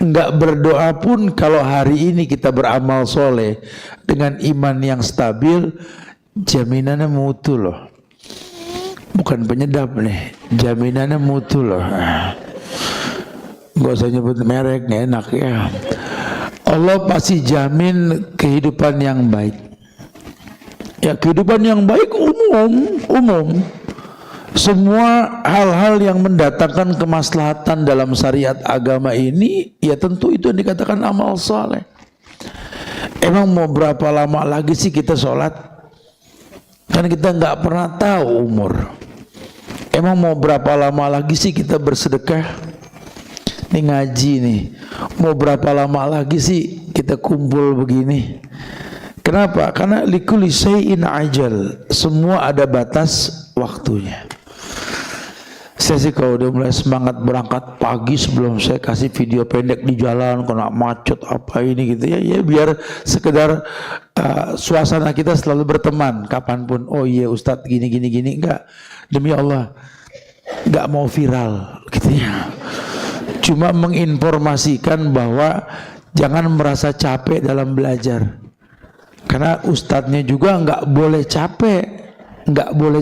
Enggak berdoa pun kalau hari ini kita beramal soleh dengan iman yang stabil, jaminannya mutu loh. Bukan penyedap nih, jaminannya mutu loh. Gak usah nyebut merek, gak enak ya. Allah pasti jamin kehidupan yang baik. Ya kehidupan yang baik umum. Semua hal-hal yang mendatangkan kemaslahatan dalam syariat agama ini, ya tentu itu yang dikatakan amal saleh. Emang mau berapa lama lagi sih kita sholat? Kan kita nggak pernah tahu umur. Emang mau berapa lama lagi sih kita bersedekah? Nih ngaji nih, mau berapa lama lagi sih kita kumpul begini? Kenapa? Karena likulli syai'in ajal, semua ada batas waktunya. Saya sih kalau udah mulai semangat berangkat pagi sebelum saya kasih video pendek di jalan kena macet apa ini gitu ya biar sekedar suasana kita selalu berteman kapanpun. Oh iya Ustadz gini enggak, demi Allah enggak mau viral gitu ya, cuma menginformasikan bahwa jangan merasa capek dalam belajar, karena ustadznya juga enggak boleh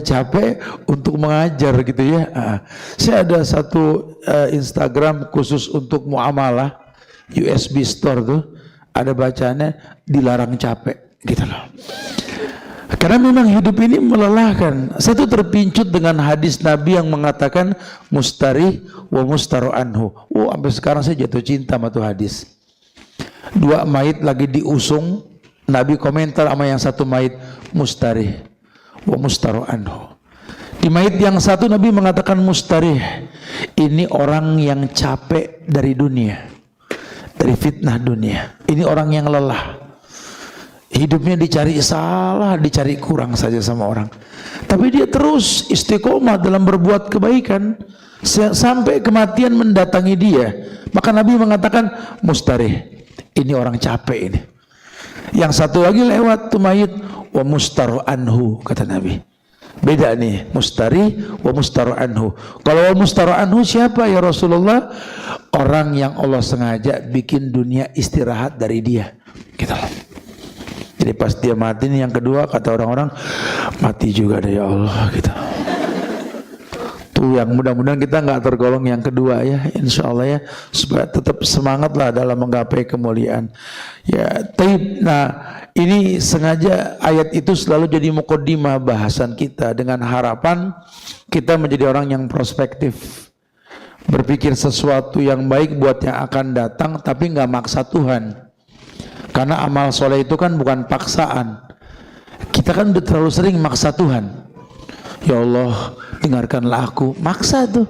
capek untuk mengajar gitu ya. Saya ada satu Instagram khusus untuk muamalah, USB store tuh ada bacanya dilarang capek gitu loh. Karena memang hidup ini melelahkan. Saya tuh terpincut dengan hadis Nabi yang mengatakan mustari wa mustaru anhu. Oh, sampai sekarang saya jatuh cinta sama tuh hadis. Dua mayit lagi diusung, Nabi komentar sama yang satu mayit mustari wa mustaru anhu. Di mayit yang satu Nabi mengatakan mustarih, ini orang yang capek dari dunia, dari fitnah dunia. Ini orang yang lelah, hidupnya dicari salah, dicari kurang saja sama orang, tapi dia terus istiqomah dalam berbuat kebaikan sampai kematian mendatangi dia. Maka Nabi mengatakan mustarih, ini orang capek ini. Yang satu lagi lewat tuh mayit, wa mustaru anhu, kata Nabi. Beda nih, mustari wa mustaru anhu. Kalau wa mustaru anhu siapa ya Rasulullah? Orang yang Allah sengaja bikin dunia istirahat dari dia gitu loh. Jadi pas dia mati nih yang kedua, kata orang-orang, mati juga deh ya Allah gitu. Tuh yang mudah-mudahan kita nggak tergolong yang kedua ya, insya Allah ya, supaya tetap semangat lah dalam menggapai kemuliaan ya. Nah ini sengaja ayat itu selalu jadi mukaddimah bahasan kita dengan harapan kita menjadi orang yang prospektif, berpikir sesuatu yang baik buat yang akan datang, tapi nggak maksa Tuhan. Karena amal soleh itu kan bukan paksaan. Kita kan udah terlalu sering maksa Tuhan. Ya Allah, dengarkanlah aku, maksa tuh.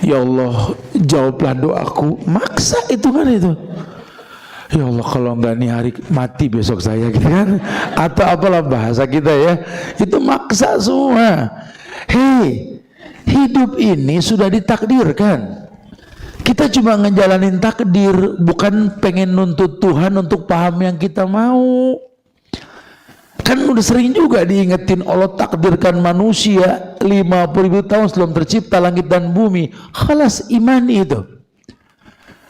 Ya Allah, jawablah doaku, maksa itu kan itu. Ya Allah, kalau enggak nih hari mati besok saya gitu kan. Atau apalah bahasa kita ya, itu maksa semua. Hei, hidup ini sudah ditakdirkan. Kita cuma ngejalanin takdir, bukan pengen nuntut Tuhan untuk paham yang kita mau. Kan udah sering juga diingetin Allah takdirkan manusia 50.000 tahun sebelum tercipta langit dan bumi. Khalas, imani itu.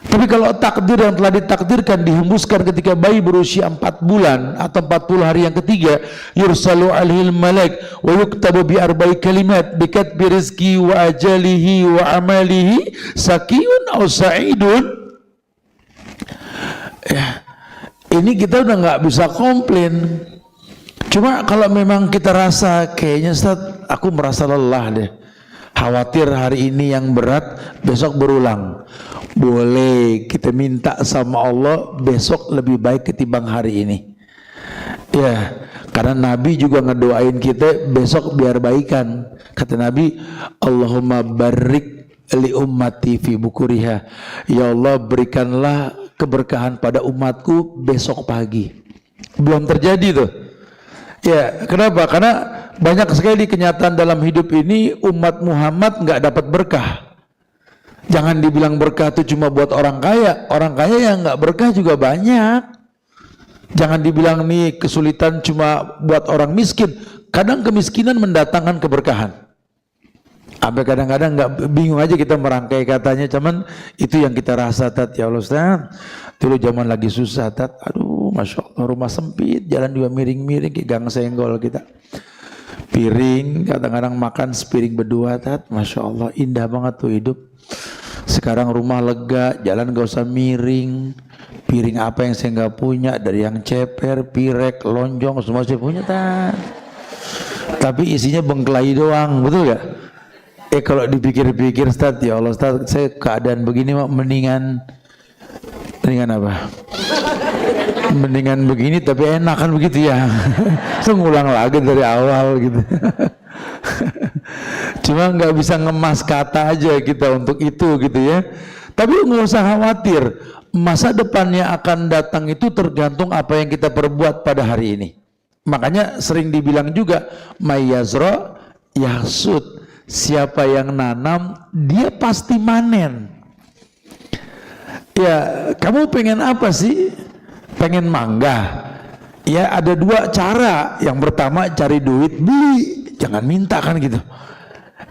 Tapi kalau takdir yang telah ditakdirkan dihembuskan ketika bayi berusia 4 bulan atau 40 hari yang ketiga, yursalu alhil malaik wa yuktabu bi arba'i kalimat bikatbi rizki wa ajalihi wa amalihi sakiyun aw sa'idun. Ya, ini kita udah nggak bisa komplain. Cuma kalau memang kita rasa kayaknya Ustaz, aku merasa lelah deh, khawatir hari ini yang berat besok berulang, boleh kita minta sama Allah besok lebih baik ketimbang hari ini ya. Karena Nabi juga ngedoain kita besok biar baikan. Kata Nabi, Allahumma barik li ummati fi bukuriha, ya Allah berikanlah keberkahan pada umatku besok pagi. Belum terjadi tuh ya. Kenapa? Karena banyak sekali kenyataan dalam hidup ini umat Muhammad nggak dapat berkah. Jangan dibilang berkah itu cuma buat orang kaya yang nggak berkah juga banyak. Jangan dibilang nih kesulitan cuma buat orang miskin. Kadang kemiskinan mendatangkan keberkahan. Sampai kadang-kadang nggak bingung aja kita merangkai katanya, cuman itu yang kita rasa tat. Ya Allah Ustaz, dulu zaman lagi susah tat, aduh masya Allah rumah sempit, jalan juga miring-miring kayak gang senggol kita. Piring kadang-kadang makan sepiring berdua tat, masya Allah indah banget tuh hidup. Sekarang rumah lega, jalan gak usah miring. Piring apa yang saya nggak punya, dari yang ceper, pirek, lonjong semua saya punya tat. Tapi isinya bengkelai doang, betul gak? Kalau dipikir-pikir Ustaz, ya Allah Ustaz, saya keadaan begini mendingan apa? Mendingan begini tapi enak kan begitu ya. So ngulang lagi dari awal gitu. Cuma nggak bisa ngemas kata aja kita untuk itu gitu ya. Tapi nggak usah khawatir, masa depannya akan datang itu tergantung apa yang kita perbuat pada hari ini. Makanya sering dibilang juga mayazro yahsud. Siapa yang nanam, dia pasti manen. Ya, kamu pengen apa sih? Pengen mangga. Ya, ada dua cara. Yang pertama cari duit, beli. Jangan minta kan gitu.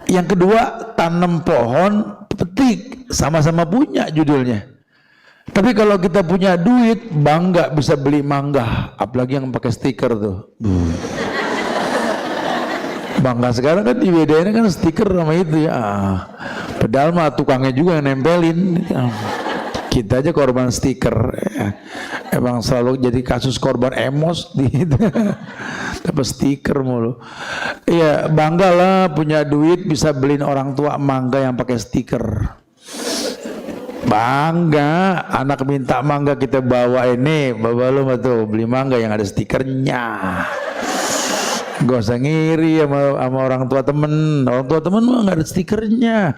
Yang kedua, tanam pohon, petik. Sama-sama punya judulnya. Tapi kalau kita punya duit, bangga bisa beli mangga. Apalagi yang pakai stiker tuh. Bangga sekarang kan dibedain kan stiker sama itu ya. Padahal mah tukangnya juga yang nempelin. Kita aja korban stiker. Emang selalu jadi kasus korban emos gitu. Dapat stiker mulu. Iya, banggalah punya duit bisa beliin orang tua mangga yang pakai stiker. Bangga, anak minta mangga kita bawa ini, bawa lu tuh beli mangga yang ada stikernya. Gak usah ngiri sama orang tua temen. Orang tua temen mah gak ada stikernya.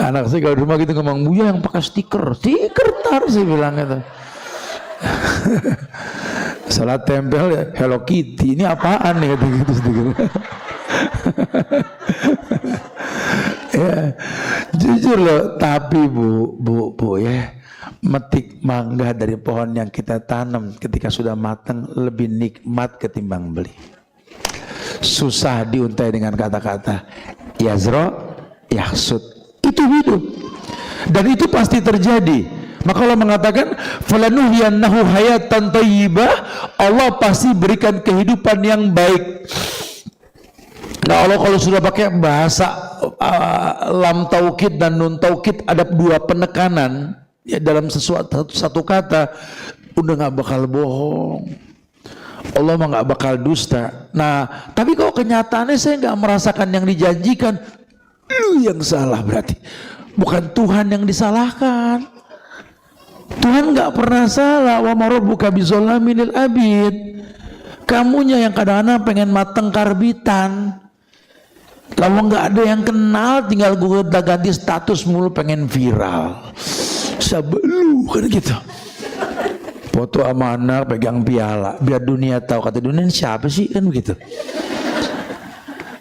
Anak saya kalau di rumah gitu ngomong, Buya yang pakai stiker tar sih bilang gitu. Salah tempel ya, Hello Kitty. Ini apaan nih gitu stiker. Ya, jujur loh. Tapi bu ya, metik mangga dari pohon yang kita tanam ketika sudah matang lebih nikmat ketimbang beli. Susah diuntai dengan kata-kata yazro yahsud. Itu hidup dan itu pasti terjadi. Maka Allah mengatakan falanuhyiyannahu hayatan thayyibah, Allah pasti berikan kehidupan yang baik. Nah Allah kalau sudah pakai bahasa lam taukid dan nun taukid, ada dua penekanan ya dalam satu kata, udah nggak bakal bohong. Allah mah nggak bakal dusta. Nah, tapi kalau kenyataannya saya nggak merasakan yang dijanjikan, lu yang salah berarti. Bukan Tuhan yang disalahkan. Tuhan nggak pernah salah. Wa marabbuka bizolamin lil abid. Kamunya yang kadang-kadang pengen mateng karbitan. Lalu nggak ada yang kenal, tinggal gue udah ganti status mulu pengen viral. Sabelu kan gitu. Foto sama anak pegang piala biar dunia tahu, kata dunia ini siapa sih kan begitu.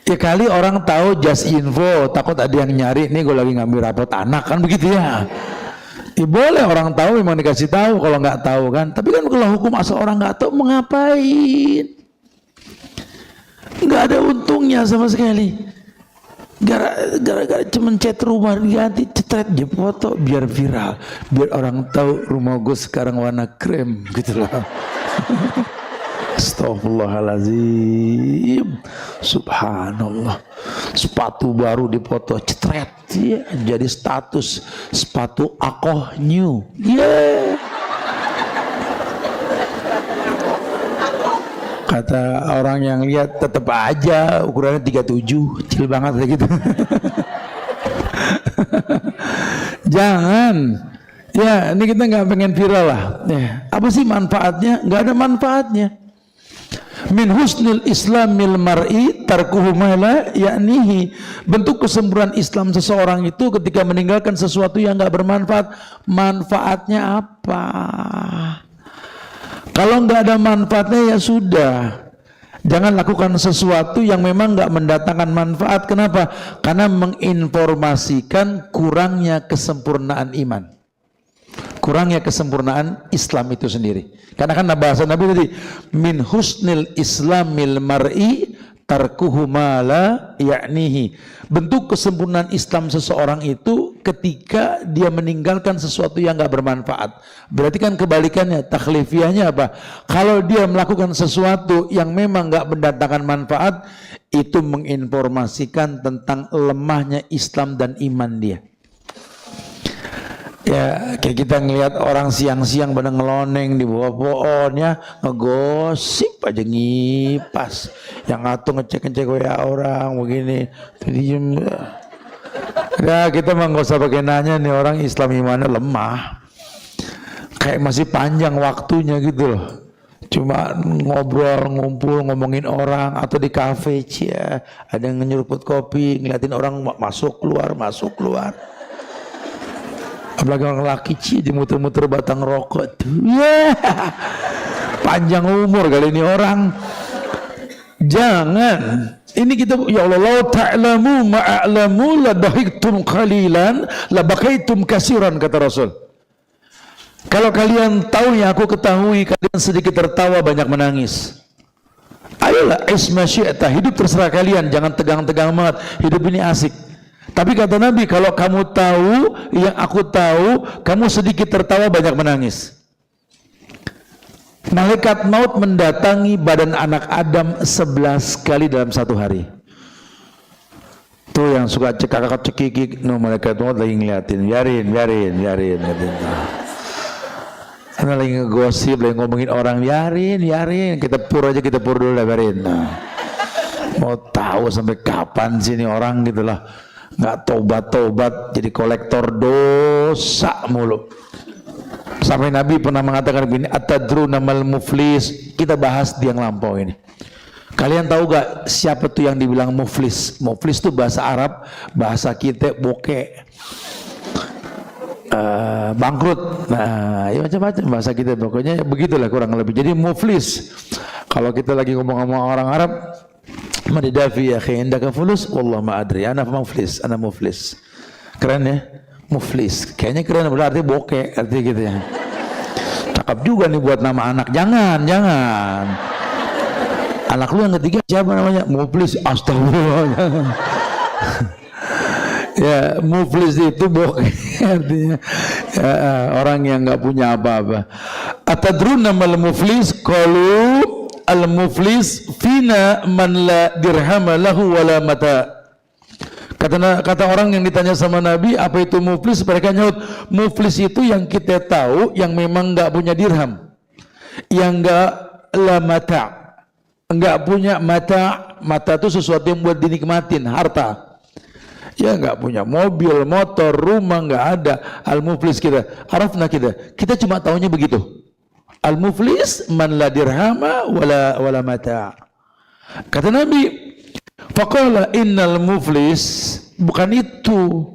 Ya kali orang tahu just info, takut ada yang nyari nih gue lagi ngambil rapot anak kan begitu ya. Ya boleh orang tahu, memang dikasih tahu kalau nggak tahu kan. Tapi kan kalau hukum asal orang nggak tahu mau ngapain? Nggak ada untungnya sama sekali. Gara-gara cuma cat rumah diganti, cetret aja foto biar viral, biar orang tahu rumah gue sekarang warna krem gitu loh. Astagfirullahaladzim, subhanallah. Sepatu baru dipoto cetret ya, jadi status sepatu Akoh new. Yeah. Kata orang yang lihat tetap aja ukurannya 37, kecil banget kayak gitu. Jangan. Ya, ini kita nggak pengen viral lah. Ya. Apa sih manfaatnya? Nggak ada manfaatnya. Min husnil islamil mar'i tarkuhu ma la ya'nihi. Bentuk kesempurnaan Islam seseorang itu ketika meninggalkan sesuatu yang nggak bermanfaat. Manfaatnya apa? Kalau nggak ada manfaatnya ya sudah. Jangan lakukan sesuatu yang memang nggak mendatangkan manfaat. Kenapa? Karena menginformasikan kurangnya kesempurnaan iman, kurangnya kesempurnaan Islam itu sendiri. Karena kan bahasa Nabi tadi, min husnil islamil mar'i tarkuhu ma la ya'nihi. Bentuk kesempurnaan Islam seseorang itu ketika dia meninggalkan sesuatu yang enggak bermanfaat. Berarti kan kebalikannya, takhlifiahnya apa? Kalau dia melakukan sesuatu yang memang enggak mendatangkan manfaat, itu menginformasikan tentang lemahnya Islam dan iman dia. Ya kayak kita ngelihat orang siang-siang pada ngeloneng di bawah pohon ya, ngegosip aja ngipas, yang atuh ngecek-ngecek WA orang begini, diem. Ya kita mah nggak usah pakai nanya nih orang Islam imannya lemah, kayak masih panjang waktunya gitu loh. Cuma ngobrol, ngumpul, ngomongin orang, atau di kafe cia, ada yang nyeruput kopi, ngeliatin orang masuk keluar. Apalagi orang laki dimuter-muter batang rokok tuh. Yeah. Panjang umur kali ini orang. Jangan. Ini kita, ya Allah, la ta'lamu ma'a'lamu la dahiktum qalilan la bakaitum kasiran, kata Rasul. Kalau kalian tahu yang aku ketahui, kalian sedikit tertawa banyak menangis. Ayolah isma syi'ta, hidup terserah kalian, jangan tegang-tegang banget. Hidup ini asik. Tapi kata Nabi, kalau kamu tahu yang aku tahu, kamu sedikit tertawa banyak menangis. Malaikat maut mendatangi badan anak Adam 11 kali dalam satu hari. Tuh yang suka cekikik, no, malaikat maut lagi ngeliatin, biarin. Karena lagi ngegosip, lagi ngomongin orang, biarin, kita pur dulu lah, biarin. Nah, mau tahu sampai kapan sih ini orang gitulah. Nggak tobat jadi kolektor dosa mulu. Sampai Nabi pernah mengatakan begini, atadruna mal muflis. Kita bahas di yang lampau ini. Kalian tahu gak siapa tuh yang dibilang muflis? Muflis itu bahasa Arab, bahasa kita bokeh, bangkrut. Nah, ya macam-macam bahasa kita, pokoknya begitulah kurang lebih. Jadi muflis. Kalau kita lagi ngomong-ngomong orang Arab, Madidafi ya akhi indaka fulus wallah ma adri ana muflis. Keren ya, muflis. Kayaknya keren, berarti bokeh, artinya gitu ya. Cakep juga nih buat nama anak. Jangan. Anak lu yang ketiga siapa namanya? Muflis. Astagfirullah. Ya, muflis itu bokeh artinya ya, orang yang enggak punya apa-apa. Atadruna mal muflis? Qalu al-muflis fina man la dirham lahu wala mata. Kata orang yang ditanya sama Nabi, apa itu muflis? Mereka nyaut, muflis itu yang kita tahu yang memang enggak punya dirham, yang enggak la mata, enggak punya mata. Mata itu sesuatu yang buat dinikmatin, harta. Ya enggak punya mobil, motor, rumah, enggak ada. Al-muflis kita, arafna kita cuma tahunya begitu. Al-muflis man la dirhama wala mata. Kata Nabi, faqala innal muflis, bukan itu,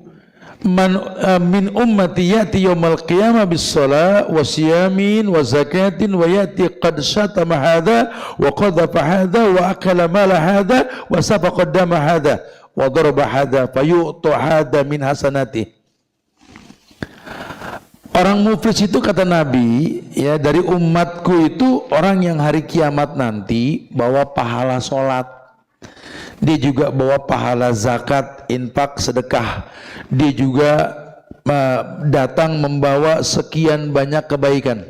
man min ummati yati yaumal qiyamah bis shalah wa siyamin wa zakatin wa yati qad syatama hadha wa qadhafa hadha wa akala mala hadha wa safaqa dama hadha wa daraba hadha fayu'ta hadha min hasanati. Orang muflis itu kata Nabi, ya, dari umatku itu orang yang hari kiamat nanti bawa pahala sholat, dia juga bawa pahala zakat, infak, sedekah, dia juga datang membawa sekian banyak kebaikan.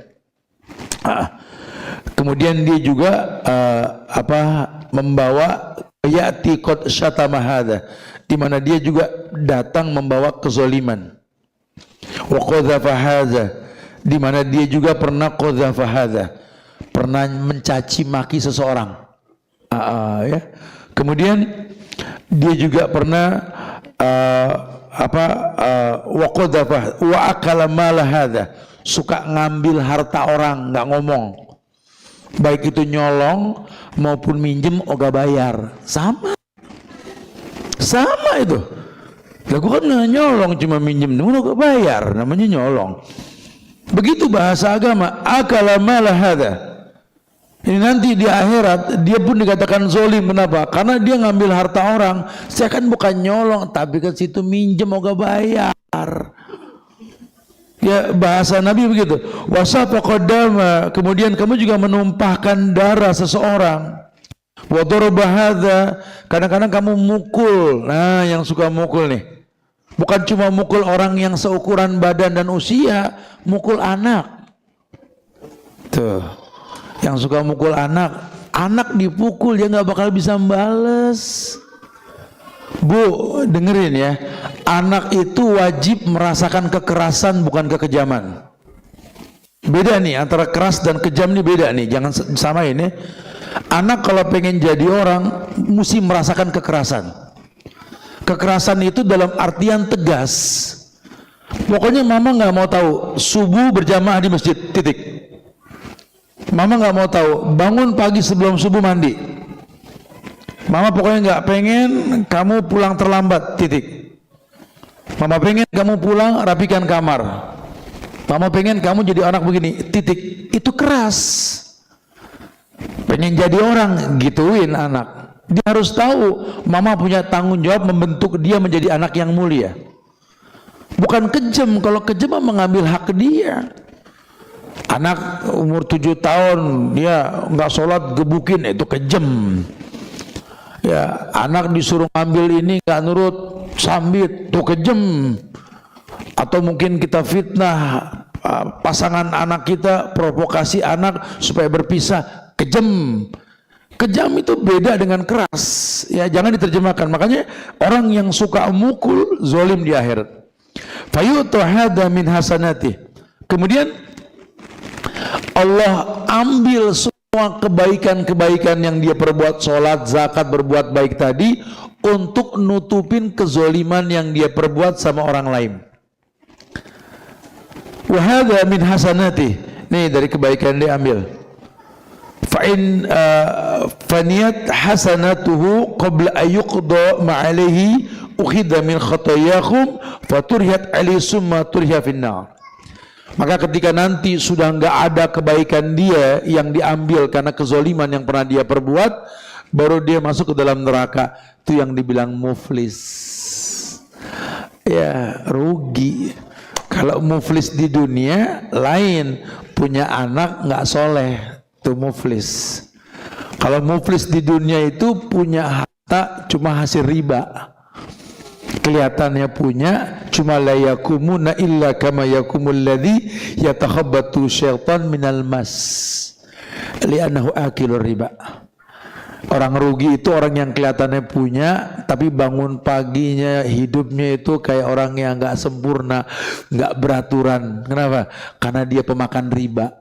Kemudian dia juga membawa ya'ti qad syatama hadza, di mana dia juga datang membawa kezaliman. Wa qadhafa hadza, di mana dia juga pernah qadhafa hadza, pernah mencaci maki seseorang. Ya. Kemudian dia juga pernah wa qadhafa wa akala mal hadza, suka ngambil harta orang, enggak ngomong. Baik itu nyolong maupun minjem ogah bayar. Sama itu. Lah gua kan nggak nyolong, cuma minjem, namun gak bayar, namanya nyolong. Begitu bahasa agama, akala mala hadza. Ini nanti di akhirat dia pun dikatakan zolim. Kenapa? Karena dia ngambil harta orang. Saya kan bukan nyolong, tapi ke situ minjem mau gak bayar. Ya, bahasa Nabi begitu. Wasafa qadama, kemudian kamu juga menumpahkan darah seseorang. Wa daraba hadza, kadang-kadang kamu mukul. Nah, yang suka mukul nih. Bukan cuma mukul orang yang seukuran badan dan usia, mukul anak. Tuh. Yang suka mukul anak, anak dipukul dia nggak bakal bisa bales. Bu, dengerin ya. Anak itu wajib merasakan kekerasan bukan kekejaman. Beda nih antara keras dan kejam nih beda nih. Jangan samain ya. Anak kalau pengen jadi orang mesti merasakan kekerasan. Kekerasan itu dalam artian tegas. Pokoknya mama nggak mau tahu subuh berjamaah di masjid, titik. Mama nggak mau tahu bangun pagi sebelum subuh mandi. Mama pokoknya nggak pengen kamu pulang terlambat, titik. Mama pengen kamu pulang rapikan kamar. Mama pengen kamu jadi anak begini, titik. Itu keras. Pengen jadi orang, gituin anak. Dia harus tahu mama punya tanggung jawab membentuk dia menjadi anak yang mulia. Bukan kejam. Kalau kejam mengambil hak dia. Anak umur 7 tahun dia nggak sholat gebukin, itu kejam. Ya, anak disuruh ngambil ini nggak nurut, sambit, itu kejam. Atau mungkin kita fitnah pasangan anak kita, provokasi anak supaya berpisah, kejam. Kejam itu beda dengan keras. Ya, jangan diterjemahkan. Makanya orang yang suka mukul zalim di akhirat. Fayu'ta hadza min hasanati. Kemudian Allah ambil semua kebaikan-kebaikan yang dia perbuat, sholat, zakat, berbuat baik tadi, untuk nutupin kezoliman yang dia perbuat sama orang lain. Wa hadza min hasanati. Nih dari kebaikan dia ambil. Fa'in faniyat hasanatuhu qabla ayyuqda ma'alihi ukhidha min khatayakum faturhiat alaihi summa turhiya finnar. Maka ketika nanti sudah enggak ada kebaikan dia yang diambil karena kezoliman yang pernah dia perbuat, baru dia masuk ke dalam neraka. Itu yang dibilang muflis. Ya, rugi. Kalau muflis di dunia lain, punya anak enggak soleh, itu muflis. Kalau muflis di dunia itu punya harta cuma hasil riba. Kelihatannya punya, cuma la yakumuna illa kama yakumul ladzi yatakhabbatu syaitan minal mas li'annahu akilur riba. Orang rugi itu orang yang kelihatannya punya tapi bangun paginya hidupnya itu kayak orang yang enggak sempurna, enggak beraturan. Kenapa? Karena dia pemakan riba.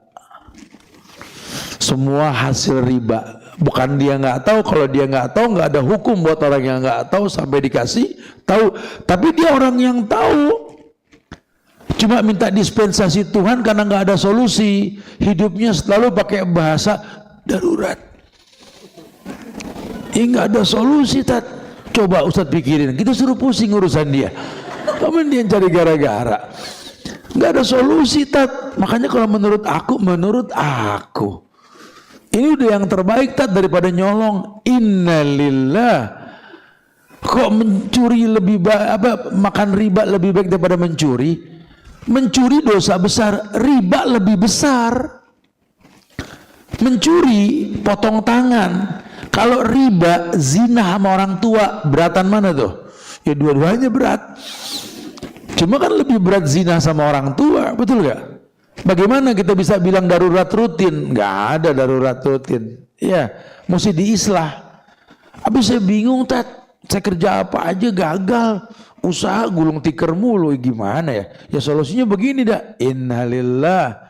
Semua hasil riba. Bukan dia nggak tahu, kalau dia nggak tahu nggak ada hukum buat orang yang nggak tahu sampai dikasih tahu. Tapi dia orang yang tahu, cuma minta dispensasi Tuhan karena nggak ada solusi. Hidupnya selalu pakai bahasa darurat. Nggak ada solusi, Tat. Coba Ustadz pikirin, kita suruh pusing urusan dia. Kamu dia cari gara-gara. Nggak ada solusi, Tat. Makanya kalau menurut aku. Ini udah yang terbaik, Tat, daripada nyolong. Innalillah. Kok mencuri lebih baik, makan riba lebih baik daripada mencuri? Mencuri dosa besar, riba lebih besar. Mencuri potong tangan. Kalau riba zina sama orang tua, beratan mana tuh? Ya dua-duanya berat. Cuma kan lebih berat zina sama orang tua, betul gak? Bagaimana kita bisa bilang darurat rutin? Nggak ada darurat rutin. Ya, mesti diislah. Habis saya bingung, Tat. Saya kerja apa aja gagal. Usaha gulung tikar mulu. Gimana ya? Ya solusinya begini dah. Innalillah.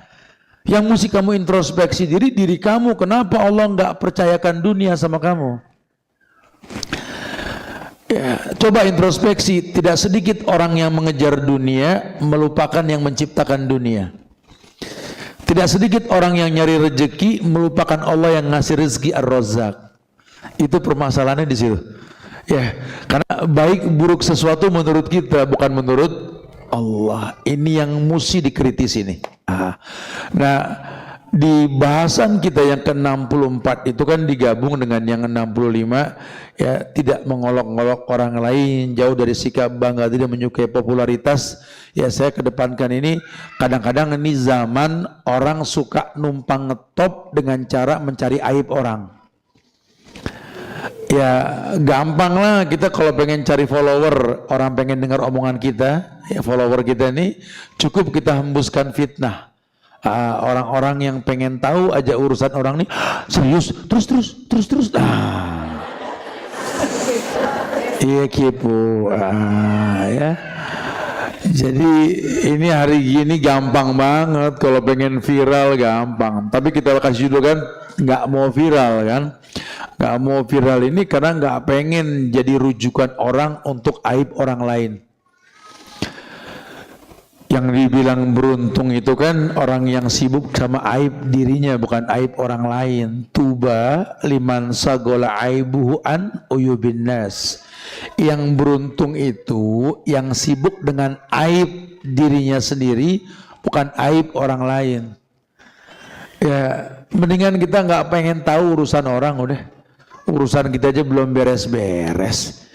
Yang mesti kamu introspeksi diri kamu. Kenapa Allah nggak percayakan dunia sama kamu? Ya, coba introspeksi. Tidak sedikit orang yang mengejar dunia melupakan yang menciptakan dunia. Tidak sedikit orang yang nyari rezeki melupakan Allah yang ngasih rezeki Ar-Razzaq. Itu permasalahannya di situ. Ya, karena baik buruk sesuatu menurut kita bukan menurut Allah. Ini yang mesti dikritisi nih. Nah, di bahasan kita yang ke-64 itu kan digabung dengan yang ke-65, ya, tidak mengolok-olok orang lain, jauh dari sikap bangga, tidak menyukai popularitas. Ya, saya kedepankan ini. Kadang-kadang ini zaman orang suka numpang ngetop dengan cara mencari aib orang. Ya gampang lah kita kalau pengen cari follower, orang pengen dengar omongan kita, ya follower kita ini cukup kita hembuskan fitnah. Orang-orang yang pengen tahu aja urusan orang nih serius terus. Iya kipu, ya. Jadi ini hari gini gampang banget kalau pengen viral gampang. Tapi kita kasih dulu kan nggak mau viral kan. Nggak mau viral ini karena nggak pengen jadi rujukan orang untuk aib orang lain. Yang dibilang beruntung itu kan orang yang sibuk sama aib dirinya bukan aib orang lain. Tuba liman sagola aibuhu an uyubin nas. Yang beruntung itu yang sibuk dengan aib dirinya sendiri bukan aib orang lain. Ya mendingan kita nggak pengen tahu urusan orang udah. Urusan kita aja belum beres-beres.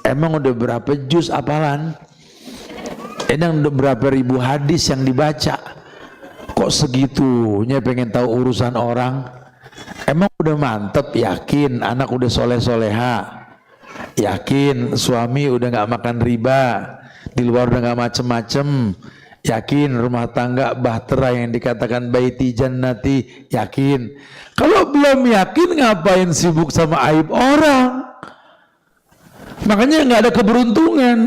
Emang udah berapa juz hafalan? Emang udah berapa ribu hadis yang dibaca? Kok segitunya pengen tahu urusan orang? Emang udah mantep yakin anak udah soleh-soleha? Yakin suami udah gak makan riba, di luar udah gak macem-macem? Yakin rumah tangga bahtera yang dikatakan baiti jannati? Yakin? Kalau belum yakin ngapain sibuk sama aib orang? Makanya gak ada keberuntungan.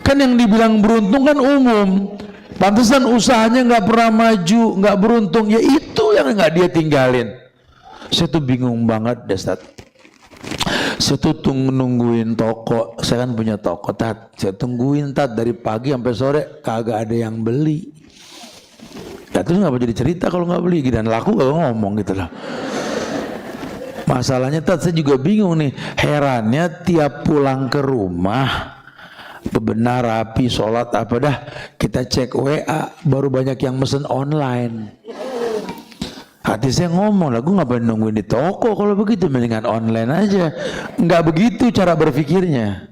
Kan yang dibilang beruntung kan umum. Pantesan usahanya gak pernah maju, gak beruntung. Ya itu yang gak dia tinggalin. Saya tuh bingung banget Ustaz. Saya tuh nungguin toko. Saya kan punya toko Tat. Saya tungguin Tat dari pagi sampai sore kagak ada yang beli. Ya terus ngapa jadi cerita kalau nggak beli? Dan laku kalau ngomong gitu lah. Masalahnya Tat saya juga bingung nih. Herannya tiap pulang ke rumah bebenah rapi sholat apa dah kita cek WA baru banyak yang mesen online. Hati saya ngomong lah, gue ngapain nungguin di toko kalau begitu mendingan online aja. Nggak begitu cara berpikirnya.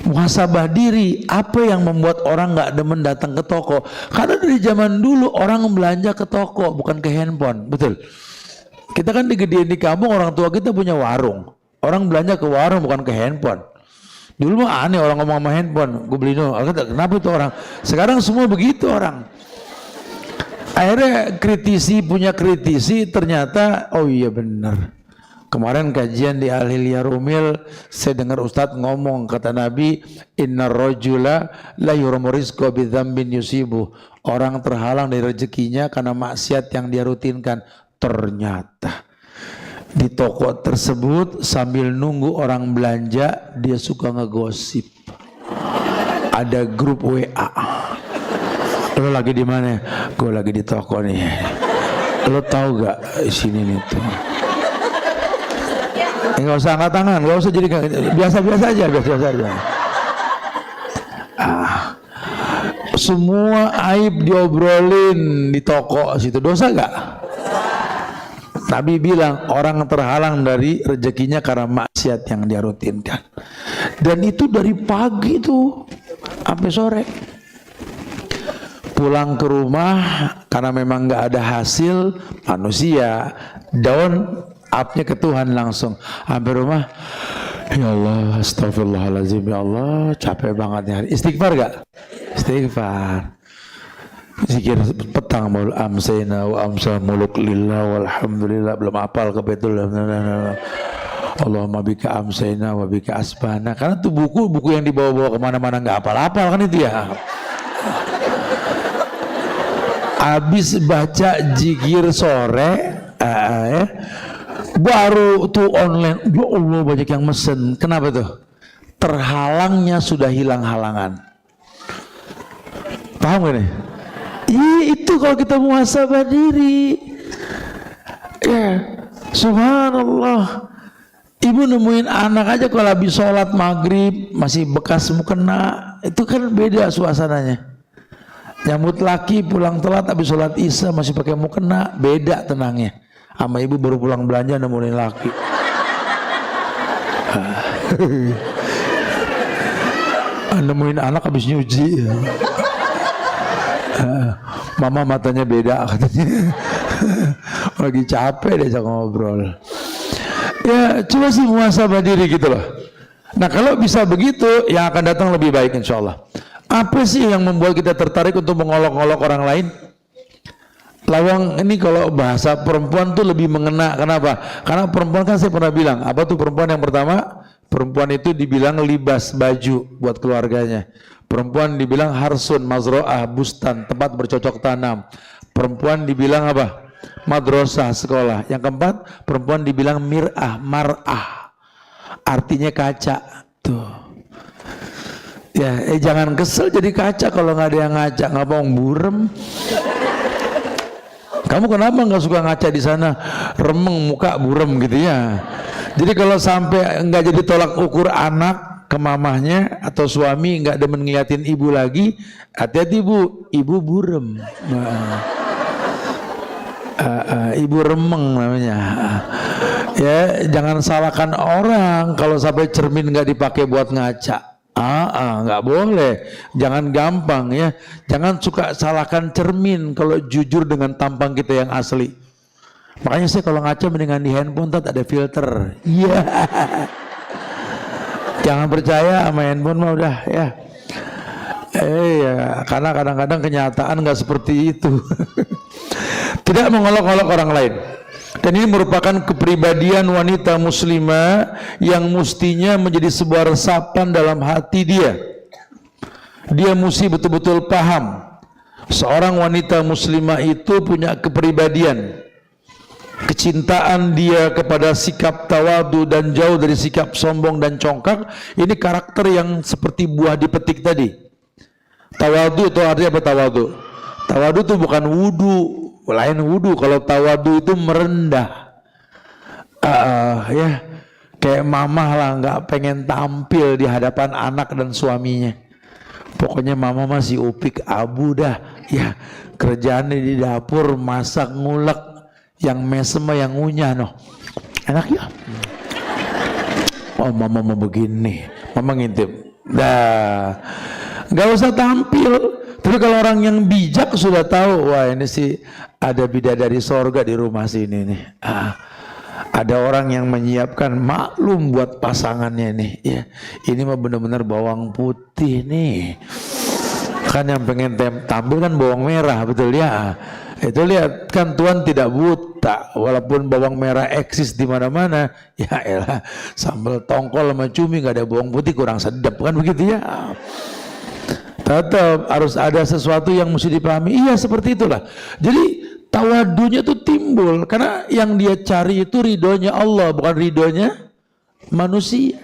Muhasabah diri, apa yang membuat orang nggak demen datang ke toko? Karena dari zaman dulu orang belanja ke toko bukan ke handphone, betul? Kita kan digedein di kampung, orang tua kita punya warung. Orang belanja ke warung bukan ke handphone. Dulu mah aneh orang ngomong sama handphone, gue beli dong. Kenapa itu orang? Sekarang semua begitu orang. Akhirnya punya kritisi ternyata oh iya benar. Kemarin kajian di Al-Hilyah Rumil saya dengar Ustadz ngomong kata Nabi innar rajula la yurmu rizqa bi dzambin yusibu. Orang terhalang dari rezekinya karena maksiat yang dia rutinkan. Ternyata di toko tersebut sambil nunggu orang belanja dia suka ngegosip. Ada grup WA. Lo lagi di mana? Gue lagi di toko nih. Lo tahu gak sini nih tuh? Nggak usah angkat tangan, nggak usah jadi biasa-biasa aja, biasa-biasa aja. Semua aib diobrolin di toko situ, dosa gak? Nabi bilang orang terhalang dari rezekinya karena maksiat yang dia rutinkan. Dan itu dari pagi tuh sampai sore. Pulang ke rumah karena memang nggak ada hasil manusia down up-nya ke Tuhan langsung. Sampai rumah ya Allah astagfirullahaladzim ya Allah capek banget nih hari. Istighfar gak? Istighfar. Zikir petang maul amsayna wa amsa muluk lillah walhamdulillah belum hafal ke betul. Allahumma bika amsayna wa bika asbana. Karena tuh buku yang dibawa-bawa kemana-mana nggak hafal-hafal kan itu ya. Habis baca zikir sore baru tuh online. Ya Allah banyak yang mesen. Kenapa tuh? Terhalangnya sudah hilang halangan. Paham gak nih? Iya itu kalau kita muhasabah diri. Ya subhanallah. Ibu nemuin anak aja kalau habis sholat maghrib masih bekas mukena. Itu kan beda suasananya. Nyambut laki pulang telat habis sholat isya masih pakai mukena, beda tenangnya. Sama ibu baru pulang belanja nemuin laki. Nemuin anak habis nyuci. Mama matanya beda katanya. Lagi capek diajak ngobrol. Ya coba sih muhasabah diri gitu loh. Nah kalau bisa begitu, yang akan datang lebih baik insya Allah. Apa sih yang membuat kita tertarik untuk mengolok-olok orang lain? Lawang ini kalau bahasa perempuan tuh lebih mengena. Kenapa? Karena perempuan kan saya pernah bilang, apa tuh perempuan yang pertama? Perempuan itu dibilang libas baju buat keluarganya. Perempuan dibilang harsun, mazro'ah, bustan, tempat bercocok tanam. Perempuan dibilang apa? Madrasah, sekolah. Yang keempat, perempuan dibilang mir'ah, mar'ah. Artinya kaca. Tuh. Ya, jangan kesel jadi kaca kalau nggak ada yang ngaca, ngapong burem. Kamu kenapa nggak suka ngaca di sana? Remeng muka burem gitu ya. Jadi kalau sampai nggak jadi tolak ukur anak ke mamahnya atau suami nggak demen ngeliatin ibu lagi, hati-hati bu, ibu burem. Ibu remeng namanya. Ya jangan salahkan orang kalau sampai cermin nggak dipakai buat ngaca. Nggak boleh, jangan gampang ya, jangan suka salahkan cermin kalau jujur dengan tampang kita yang asli. Makanya saya kalau ngaca mendingan di handphone tak ada filter. Iya. Jangan percaya sama handphone mah udah ya. Ya, karena kadang-kadang kenyataan nggak seperti itu. Tidak mengolok-olok orang lain. Dan ini merupakan kepribadian wanita muslimah yang mestinya menjadi sebuah resapan dalam hati dia. Dia mesti betul-betul paham. Seorang wanita muslimah itu punya kepribadian. Kecintaan dia kepada sikap tawadu dan jauh dari sikap sombong dan congkak. Ini karakter yang seperti buah dipetik tadi. Tawadu itu artinya apa tawadu? Tawadu itu bukan wudu. Lain wudu, kalau tawadu itu merendah. Ya kayak mamah lah, nggak pengen tampil di hadapan anak dan suaminya. Pokoknya mama masih upik abu dah. Ya kerjaannya di dapur masak ngulek, yang mesem yang ngunyah noh. Enak ya. Oh mama mau begini, mama ngintip. Dah, nggak usah tampil. Tapi kalau orang yang bijak sudah tahu, wah ini sih ada bidadari sorga di rumah sini nih. Ada orang yang menyiapkan maklum buat pasangannya nih. Ya, ini mah benar-benar bawang putih nih. Kan yang pengen tampil kan bawang merah, betul ya. Itu lihat kan Tuhan tidak buta, walaupun bawang merah eksis di mana-mana. Ya elah, sambal tongkol sama cumi nggak ada bawang putih kurang sedap kan begitu ya. Tetap harus ada sesuatu yang mesti dipahami. Iya seperti itulah. Jadi tawadunya itu timbul karena yang dia cari itu ridhonya Allah, bukan ridhonya manusia.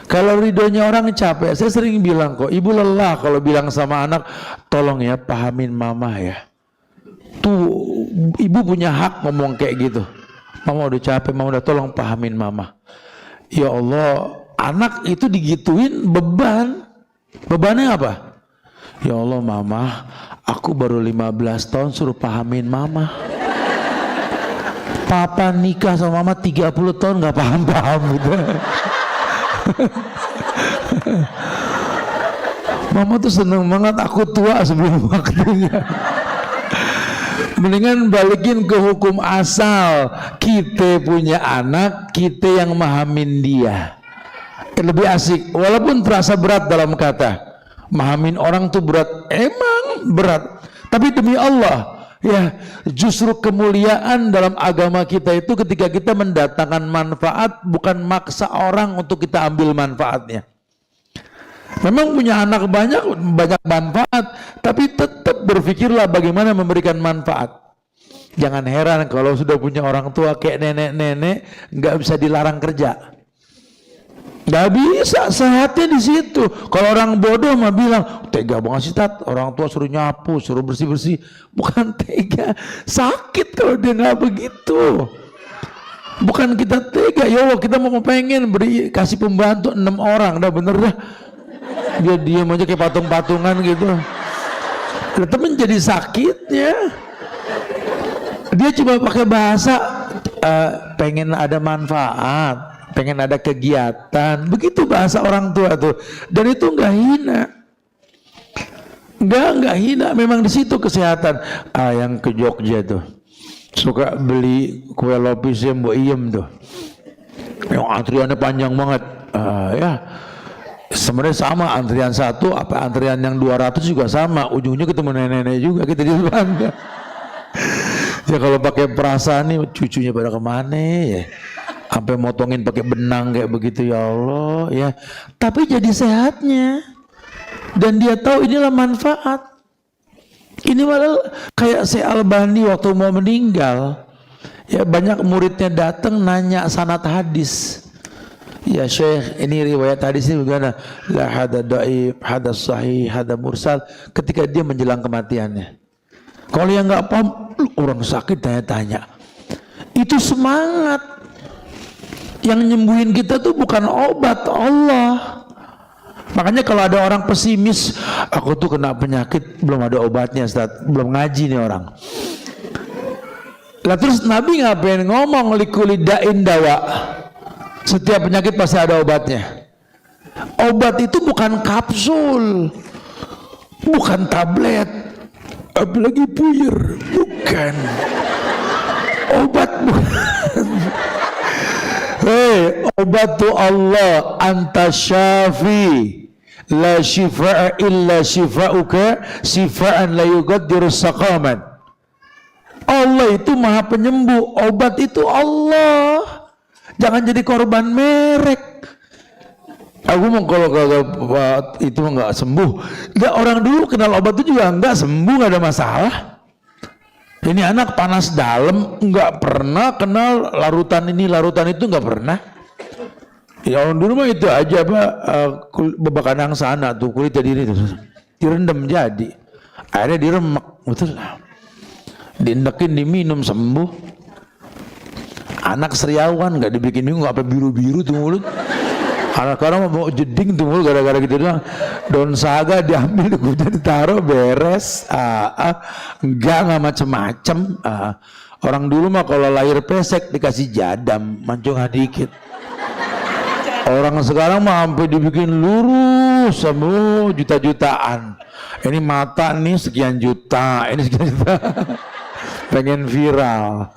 Kalau ridhonya orang capek, saya sering bilang kok, ibu lelah kalau bilang sama anak, tolong ya pahamin mama ya. Tuh ibu punya hak ngomong kayak gitu. Mama udah capek, mama udah tolong pahamin mama. Ya Allah, anak itu digituin beban. Bebannya apa? Ya Allah mama, aku baru 15 tahun suruh pahamin mama. Papa nikah sama mama 30 tahun gak paham-paham gitu. Mama tuh seneng banget aku tua sebelum waktunya. Mendingan balikin ke hukum asal. Kita punya anak, kita yang mahamin dia. Lebih asik, walaupun terasa berat dalam kata. Mahamin orang tuh berat, emang berat. Tapi demi Allah, ya justru kemuliaan dalam agama kita itu ketika kita mendatangkan manfaat, bukan maksa orang untuk kita ambil manfaatnya. Memang punya anak banyak manfaat, tapi tetap berpikirlah bagaimana memberikan manfaat. Jangan heran kalau sudah punya orang tua kayak nenek-nenek, nggak bisa dilarang kerja. Gak bisa, sehatnya di situ. Kalau orang bodoh mah bilang tega banget sih tat, orang tua suruh nyapu, suruh bersih-bersih. Bukan tega, sakit kalau dia nggak begitu. Bukan kita tega, ya Allah kita mau pengen kasih pembantu 6 orang, dah bener dah. Dia diam aja kayak patung-patungan gitu. Tetap menjadi sakitnya. Dia cuma pakai bahasa pengen ada manfaat, pengen ada kegiatan, begitu bahasa orang tua tuh. Dan itu nggak hina, nggak hina. Memang di situ kesehatan. Yang ke Jogja tuh suka beli kue lopis yang mbok iem tuh. yang antriannya panjang banget. Ya sebenarnya sama antrian satu apa antrian yang 200 juga sama, ujungnya ketemu nenek-nenek juga kita di depan. Ya kalau pakai perasaan nih cucunya pada kemana ya, sampai motongin pakai benang kayak begitu, ya Allah ya. Tapi jadi sehatnya dan dia tahu inilah manfaat. Ini malah kayak Syekh Albani waktu mau meninggal, ya banyak muridnya datang nanya sanad hadis. Ya Syekh, ini riwayat hadis ini bagaimana? La hada dhaif, hada sahih, hada mursal. Ketika dia menjelang kematiannya. Kalau yang nggak paham, orang sakit tanya-tanya. Itu semangat. Yang nyembuhin kita tuh bukan obat, Allah. Makanya kalau ada orang pesimis, aku tuh kena penyakit belum ada obatnya, Ustaz. Belum ngaji nih orang. Lah terus Nabi ngapain ngomong likuli da'in dawa? Setiap penyakit pasti ada obatnya. Obat itu bukan kapsul, bukan tablet, apalagi puyer, bukan. Obat bukan. Hei, obat tuh Allah, anta syafi, la shifa'a illa shifa'uka, shifa'an la yugaddiru saqaman. Allah itu maha penyembuh, obat itu Allah. Jangan jadi korban merek. Aku mau kalau itu nggak sembuh. Nggak, orang dulu kenal obat itu juga nggak sembuh, nggak ada masalah. Ini anak panas dalam nggak pernah kenal larutan ini larutan itu, nggak pernah. Ya orang dulu mah itu aja Pak, bebakan sana tuh kulit jadi ini tuh direndam jadi, akhirnya diremek, betul lah. Diendekin diminum sembuh. Anak seriawan nggak dibikin bingung, apa biru-biru tuh mulut. Anak orang mau jeding tuh mulut gara-gara gitu doang. Daun saga diambil, kuda ditaruh, beres. Enggak macem-macem. Orang dulu mah kalau lahir pesek dikasih jadam, mancungan dikit. Orang sekarang mah sampai dibikin lurus, semua juta-jutaan. Ini mata nih sekian juta, ini sekian juta. Pengen viral.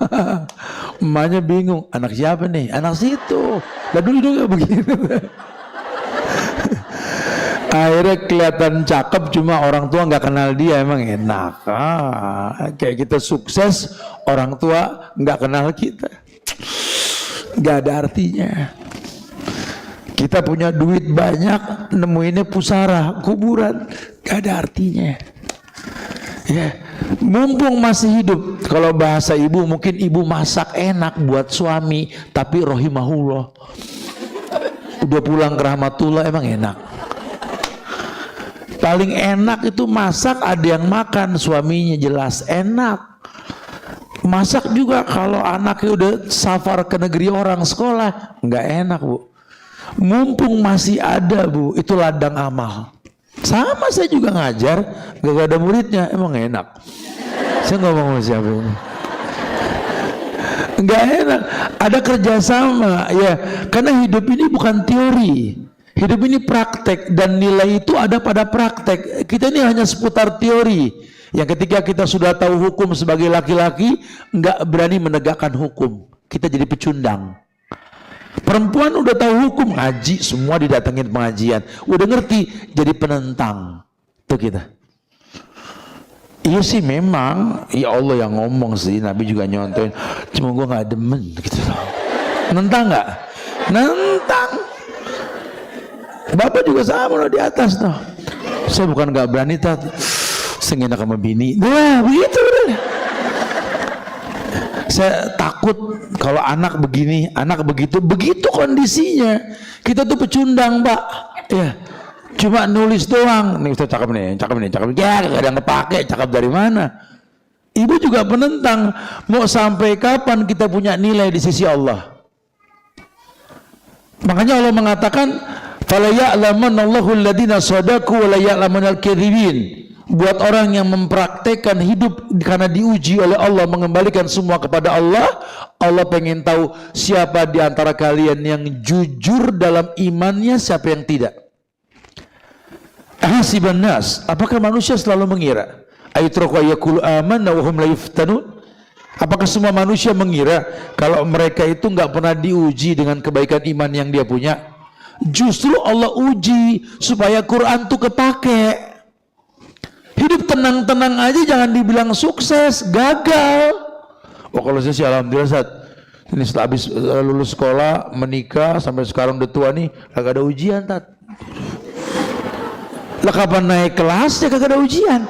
Emaknya bingung, anak siapa nih? Anak situ. Lah dulu juga begini. Akhirnya kelihatan cakep, cuma orang tua nggak kenal dia, emang enak. Kayak kita sukses, orang tua nggak kenal kita, nggak ada artinya. Kita punya duit banyak, nemuinnya pusara, kuburan, nggak ada artinya. Ya, mumpung masih hidup, kalau bahasa ibu mungkin ibu masak enak buat suami, tapi rohimahullah udah pulang ke rahmatullah, emang enak. Paling enak itu masak ada yang makan, suaminya jelas enak. Masak juga kalau anaknya udah safar ke negeri orang sekolah, nggak enak Bu. Mumpung masih ada Bu, itu ladang amal. Sama saya juga ngajar, gak ada muridnya, emang enak. Saya ngomong sama siapa ini? Enggak enak, ada kerjasama ya, karena hidup ini bukan teori, hidup ini praktek, dan nilai itu ada pada praktek. Kita ini hanya seputar teori, yang ketika kita sudah tahu hukum sebagai laki-laki, enggak berani menegakkan hukum, kita jadi pecundang. Perempuan udah tahu hukum, ngaji, semua didatengin pengajian, udah ngerti, jadi penentang. Tuh kita. Iya sih memang, ya Allah yang ngomong sih, Nabi juga nyontoin, cuma gue nggak demen gitu. Nentang nggak? Nentang. Bapak juga sama loh di atas tuh. Saya bukan nggak berani tat, saya enak sama bini. Nah begitu. Saya takut kalau anak begini, anak begitu, begitu kondisinya. Kita tuh pecundang Pak. Ya. Cuma nulis doang, nih Ustaz cakep nih, cakep nih, cakep. Ya gak ada yang kepake, cakep dari mana? Ibu juga penentang, mau sampai kapan kita punya nilai di sisi Allah? Makanya Allah mengatakan, "Fala ya'lamanallahu alladziina shadaqu wa la ya'lamunal kadzibin." Buat orang yang mempraktekkan hidup karena diuji oleh Allah, mengembalikan semua kepada Allah. Allah pengen tahu siapa di antara kalian yang jujur dalam imannya, siapa yang tidak. Hasiban nas, apakah manusia selalu mengira ayutraku yaqulu amanna wa hum la yuftanun? Apakah semua manusia mengira kalau mereka itu nggak pernah diuji dengan kebaikan iman yang dia punya? Justru Allah uji supaya Quran tuh kepake. Hidup tenang-tenang aja jangan dibilang sukses, gagal. Oh kalau saya sih alhamdulillah Ustaz. Ini setelah habis lulus sekolah, menikah sampai sekarang udah tua nih, kagak ada ujian Tat. Lah kapan naik kelas ya kagak ada ujian.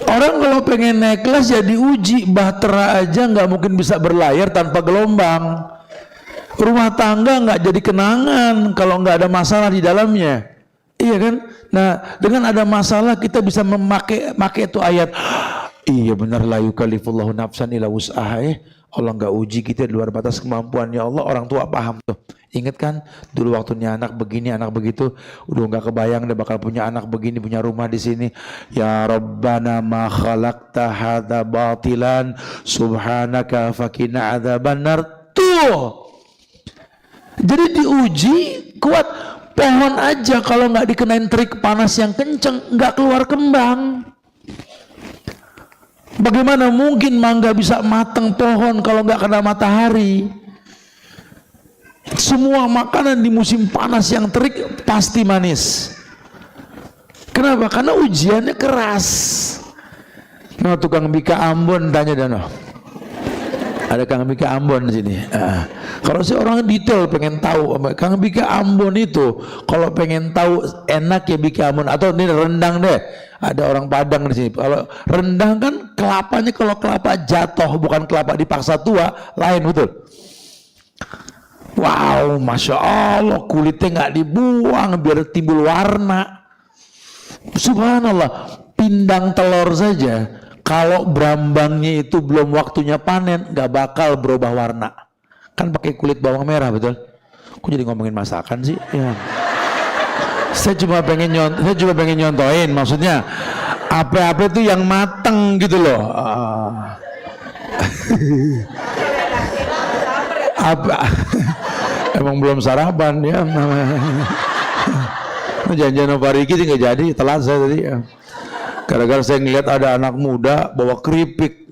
Orang kalau pengen naik kelas ya diuji, bahtera aja nggak mungkin bisa berlayar tanpa gelombang. Rumah tangga nggak jadi kenangan kalau nggak ada masalah di dalamnya, iya kan? Nah dengan ada masalah kita bisa memakai itu ayat. Iya benar, la yukallifullahu nafsan illa wus'aha. Allah nggak uji kita di luar batas kemampuannya Allah. Orang tua paham tuh. Ingat kan dulu waktunya anak begini, anak begitu, udah nggak kebayang dia bakal punya anak begini, punya rumah di sini. Ya Rabbana ma khalaqta hadza batilan subhanaka faqina adzabannar. Tuh. Jadi diuji kuat. Pohon aja kalau nggak dikenain terik panas yang kenceng nggak keluar kembang. Bagaimana mungkin mangga bisa matang pohon kalau nggak kena matahari? Semua makanan di musim panas yang terik pasti manis. Kenapa? Karena ujiannya keras. Nah tukang bika Ambon tanya Dano. Ada Kang Bika Ambon di sini. Kalau saya orang detail pengen tahu, Kang Bika Ambon itu kalau pengen tahu enak ya Bika Ambon atau ini rendang deh. Ada orang Padang di sini. Kalau rendang kan kelapanya kalau kelapa jatuh bukan kelapa dipaksa tua, lain betul. Wow, masya Allah kulitnya nggak dibuang biar timbul warna. Subhanallah, pindang telur saja. Kalau berambangnya itu belum waktunya panen, nggak bakal berubah warna. Kan pakai kulit bawang merah, betul? Kok jadi ngomongin masakan sih? Ya. Saya cuma pengen nyontohin, maksudnya apa-apa itu yang mateng gitu loh. Apa? Emang belum sarapan ya? Janjian sama Pak Riki nggak jadi, telat saya tadi. Gara-gara saya ngeliat ada anak muda bawa keripik.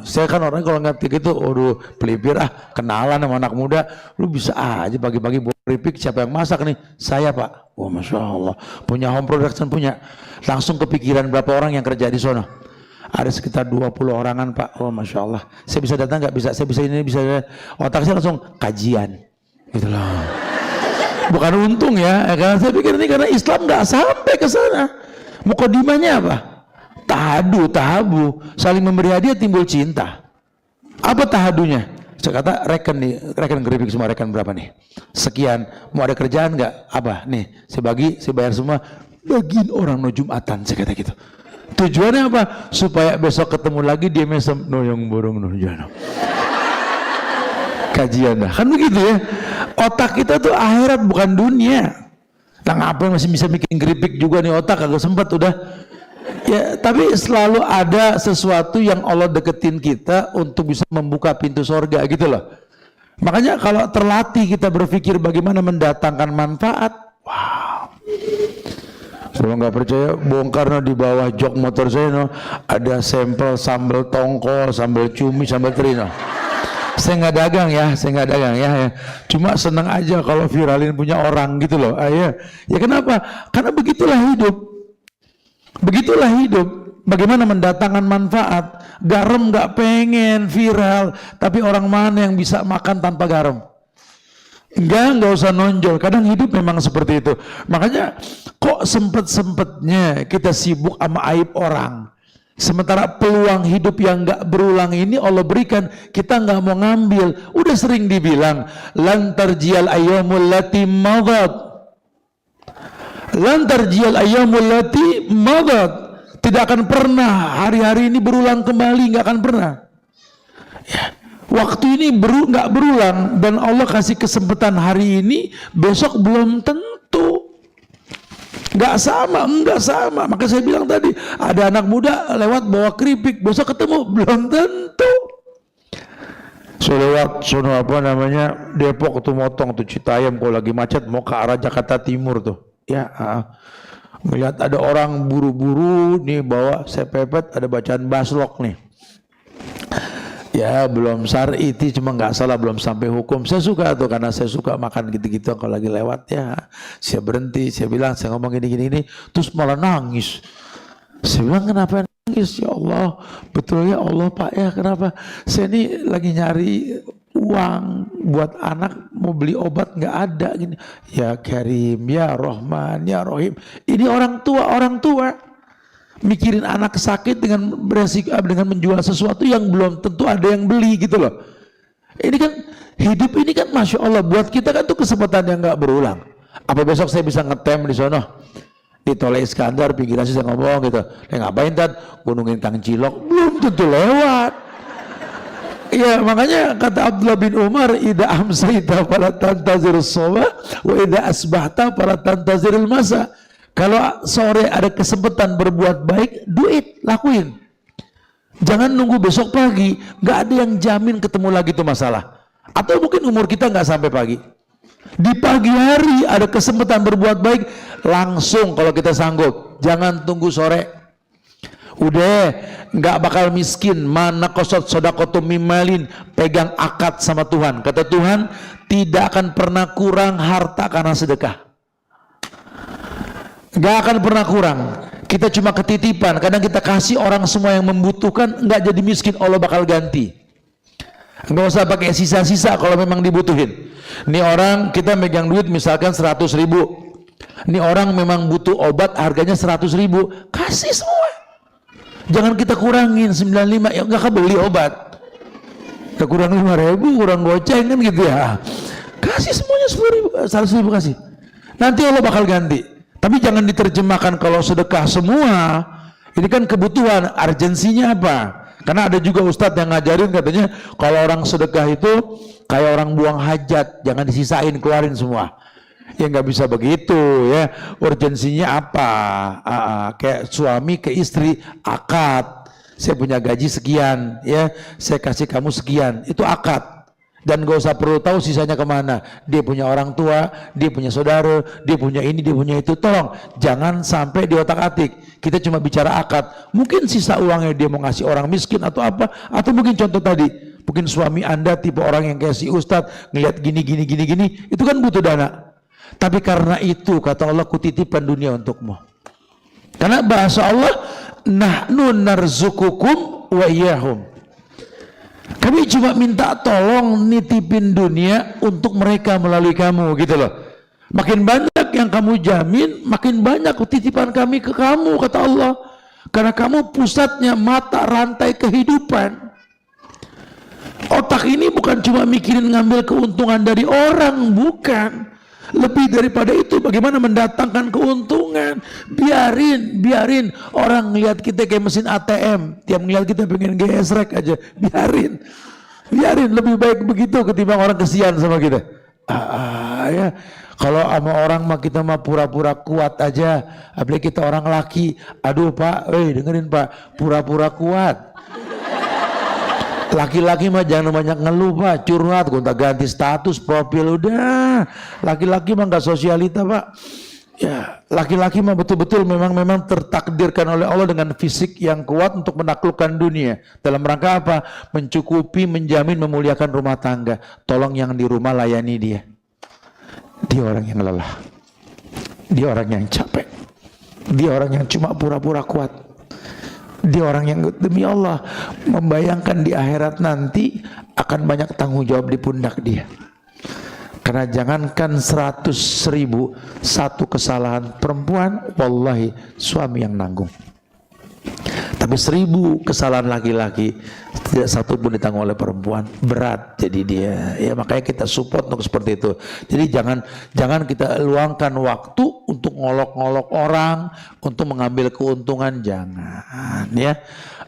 Saya kan orang kalau ngeliat gitu, aduh pelipir kenalan sama anak muda. Lu bisa aja pagi-pagi bawa keripik, siapa yang masak nih? Saya Pak. Wah Masya Allah, punya home production punya. Langsung kepikiran berapa orang yang kerja di sono. Ada sekitar 20 orangan Pak. Wah Masya Allah. Saya bisa datang nggak? Bisa. Saya bisa ini, bisa. Otak saya langsung kajian. Gitu loh. Bukan untung ya, karena saya pikir ini karena Islam nggak sampai ke sana. Mukadimahnya apa? Tahabu, saling memberi hadiah timbul cinta. Apa tahadunya? Saya kata reken keripik semua, reken berapa nih? Sekian, mau ada kerjaan nggak? Apa? Nih, saya bagi, saya bayar semua. Bagiin orang no Jumatan, saya kata gitu. Tujuannya apa? Supaya besok ketemu lagi dia mesem noyong borong no jano. Kajian dah, kan begitu ya. Otak kita tuh akhirat bukan dunia. Nah ngapain masih bisa bikin keripik juga nih otak agak sempat udah. Ya, tapi selalu ada sesuatu yang Allah deketin kita untuk bisa membuka pintu sorga gitu loh. Makanya kalau terlatih kita berpikir bagaimana mendatangkan manfaat. Wow. Kalau nggak percaya bongkar no, di bawah jok motor saya no, ada sampel sambal tongkol, sambal cumi, sambal teri no. Saya nggak dagang ya, Cuma senang aja kalau viralin punya orang gitu loh. Ya kenapa? Karena begitulah hidup. Bagaimana mendatangkan manfaat? Garam nggak pengen viral, tapi orang mana yang bisa makan tanpa garam? Nggak usah nonjol. Kadang hidup memang seperti itu. Makanya kok sempet-sempetnya kita sibuk sama aib orang. Sementara peluang hidup yang nggak berulang ini Allah berikan, kita nggak mau ngambil. Udah sering dibilang, lan tarjiyal ayyamul lati madat. Lan tarjiyal ayyamul lati madat. Tidak akan pernah hari-hari ini berulang kembali, nggak akan pernah. Ya. Waktu ini nggak berulang dan Allah kasih kesempatan hari ini, besok belum tentu. Enggak sama. Maka saya bilang tadi, ada anak muda lewat bawa keripik, besok ketemu belum tentu. So lewat sono apa namanya Depok tuh motong tuh Citayam kalau lagi macet mau ke arah Jakarta Timur tuh. Ya, melihat ada orang buru-buru nih bawa saya pepet ada bacaan baslok nih. Ya belum syar'i, cuma nggak salah belum sampai hukum. Saya suka tuh karena saya suka makan gitu-gitu kalau lagi lewat ya. Saya berhenti, saya bilang saya ngomong gini-gini, terus malah nangis. Saya bilang kenapa nangis? Ya Allah, betul ya Allah Pak ya, kenapa? Saya ini lagi nyari uang buat anak mau beli obat nggak ada gini. Ya Karim, ya Rahman, ya Rahim. Ini orang tua mikirin anak sakit dengan beresiko dengan menjual sesuatu yang belum tentu ada yang beli gitu loh. Ini kan hidup ini kan masya Allah buat kita kan tuh kesempatan yang nggak berulang. Apa besok saya bisa ngetem di sono di Tol Iskandar pinggiran saya ngomong gitu. Ngapain Tad? Gunungin Kang Cilok belum tentu lewat. Iya makanya kata Abdullah bin Umar, ida amsayta fala tantazirus soba wa ida asbahta fala tantaziril masa. Kalau sore ada kesempatan berbuat baik, lakuin. Jangan nunggu besok pagi, nggak ada yang jamin ketemu lagi itu masalah. Atau mungkin umur kita nggak sampai pagi. Di pagi hari ada kesempatan berbuat baik, langsung kalau kita sanggup. Jangan tunggu sore. Udah, nggak bakal miskin. Mana kosot sodakotum mimalin, pegang akad sama Tuhan. Kata Tuhan, tidak akan pernah kurang harta karena sedekah. Gak akan pernah kurang. Kita cuma ketitipan. Kadang kita kasih orang semua yang membutuhkan, nggak jadi miskin, Allah bakal ganti. Nggak usah pakai sisa-sisa kalau memang dibutuhin. Ini orang kita megang duit misalkan 100 ribu. Ini orang memang butuh obat harganya 100 ribu, kasih semua. Jangan kita kurangin 95, ya nggak kebeli obat. Ya kurang 5 ribu, kurang goceng kan gitu ya. Kasih semuanya 10 ribu, 100 ribu kasih. Nanti Allah bakal ganti. Tapi jangan diterjemahkan kalau sedekah semua. Ini kan kebutuhan, urgensinya apa? Karena ada juga ustadz yang ngajarin katanya kalau orang sedekah itu kayak orang buang hajat, jangan disisain, keluarin semua. Ya nggak bisa begitu ya. Urgensinya apa? Kayak suami ke istri, akad. Saya punya gaji sekian, ya saya kasih kamu sekian, itu akad. Dan gak usah perlu tahu sisanya kemana. Dia punya orang tua, dia punya saudara, dia punya ini, dia punya itu. Tolong jangan sampai di otak atik. Kita cuma bicara akad. Mungkin sisa uangnya dia mau ngasih orang miskin atau apa. Atau mungkin contoh tadi, mungkin suami Anda tipe orang yang kayak si Ustadz, ngelihat gini. Itu kan butuh dana. Tapi karena itu kata Allah, kutitipkan dunia untukmu. Karena bahasa Allah, nahnu narzukukum wa iyahum. Kami cuma minta tolong nitipin dunia untuk mereka melalui kamu gitu loh. Makin banyak yang kamu jamin, makin banyak titipan kami ke kamu kata Allah. Karena kamu pusatnya mata rantai kehidupan. Otak ini bukan cuma mikirin ngambil keuntungan dari orang, bukan. Lebih daripada itu bagaimana mendatangkan keuntungan. Biarin orang ngelihat kita kayak mesin ATM, tiap ngelihat kita pengen gesrek aja, biarin lebih baik begitu ketimbang orang kesian sama kita. Ya kalau sama orang mah kita mah pura-pura kuat aja, apalagi kita orang laki. Aduh Pak, dengerin Pak, pura-pura kuat. Laki-laki mah jangan banyak ngeluh Pak, curhat, gonta ganti status profil udah. Laki-laki mah nggak sosialita Pak. Ya, laki-laki mah betul-betul memang tertakdirkan oleh Allah dengan fisik yang kuat untuk menaklukkan dunia. Dalam rangka apa? Mencukupi, menjamin, memuliakan rumah tangga. Tolong yang di rumah layani dia. Dia orang yang lelah. Dia orang yang capek. Dia orang yang cuma pura-pura kuat. Dia orang yang demi Allah membayangkan di akhirat nanti akan banyak tanggung jawab di pundak dia. Karena jangankan 100.000 satu kesalahan perempuan, wallahi suami yang nanggung. Tapi 1000 kesalahan laki-laki tidak satu pun ditanggung oleh perempuan, berat jadi dia. Ya makanya kita support untuk seperti itu. Jadi jangan kita luangkan waktu untuk ngolok-ngolok orang, untuk mengambil keuntungan, jangan ya.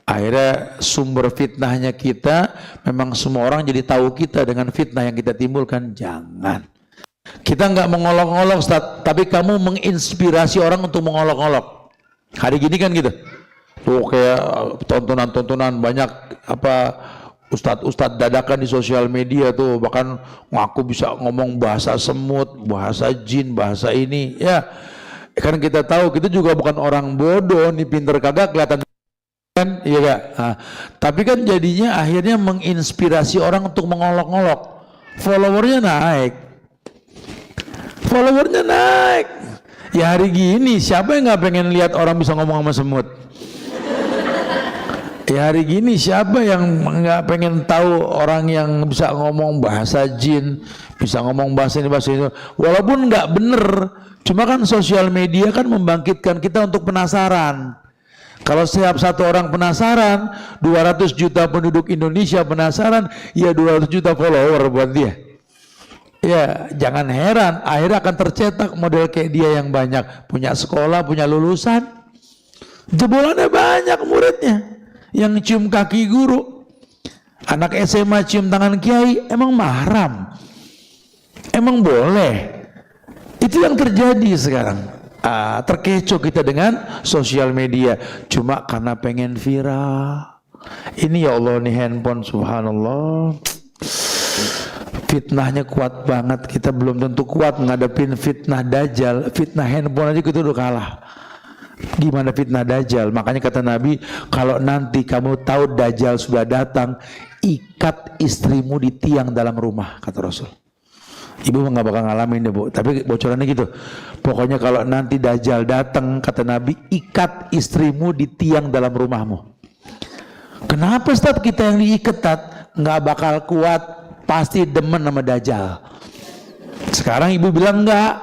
Akhirnya sumber fitnahnya kita, memang semua orang jadi tahu kita dengan fitnah yang kita timbulkan, jangan. Kita nggak mengolok-ngolok, tapi kamu menginspirasi orang untuk mengolok-ngolok. Hari gini kan gitu. Tuh kayak tontonan-tontonan banyak apa ustadz-ustadz dadakan di sosial media tuh, bahkan ngaku bisa ngomong bahasa semut, bahasa jin, bahasa ini ya. Kan kita tahu kita juga bukan orang bodoh nih, pinter kagak kelihatan kan? Iya gak? Nah, tapi kan jadinya akhirnya menginspirasi orang untuk mengolok-olok. Followernya naik. Followernya naik. Ya hari gini siapa yang nggak pengen lihat orang bisa ngomong sama semut? Ya hari gini siapa yang nggak pengen tahu orang yang bisa ngomong bahasa jin, bisa ngomong bahasa ini bahasa itu, walaupun nggak bener, cuma kan sosial media kan membangkitkan kita untuk penasaran. Kalau setiap satu orang penasaran, 200 juta penduduk Indonesia penasaran, ya 200 juta follower buat dia. Ya jangan heran, akhirnya akan tercetak model kayak dia yang banyak, punya sekolah, punya lulusan, jebolannya banyak muridnya. Yang cium kaki guru, anak SMA cium tangan kiai, emang mahram? Emang boleh? Itu yang terjadi sekarang. Terkecoh kita dengan sosial media, cuma karena pengen viral. Ini ya Allah nih handphone, subhanallah. Fitnahnya kuat banget. Kita belum tentu kuat ngadepin fitnah dajjal. Fitnah handphone aja kita udah kalah. Gimana fitnah dajjal? Makanya kata Nabi, kalau nanti kamu tahu dajjal sudah datang, ikat istrimu di tiang dalam rumah, kata Rasul. Ibu nggak bakal ngalamin deh bu, tapi bocorannya gitu. Pokoknya kalau nanti dajjal datang, kata Nabi, ikat istrimu di tiang dalam rumahmu. Kenapa Ustaz kita yang diikat? Nggak bakal kuat, pasti demen sama dajjal. Sekarang ibu bilang enggak,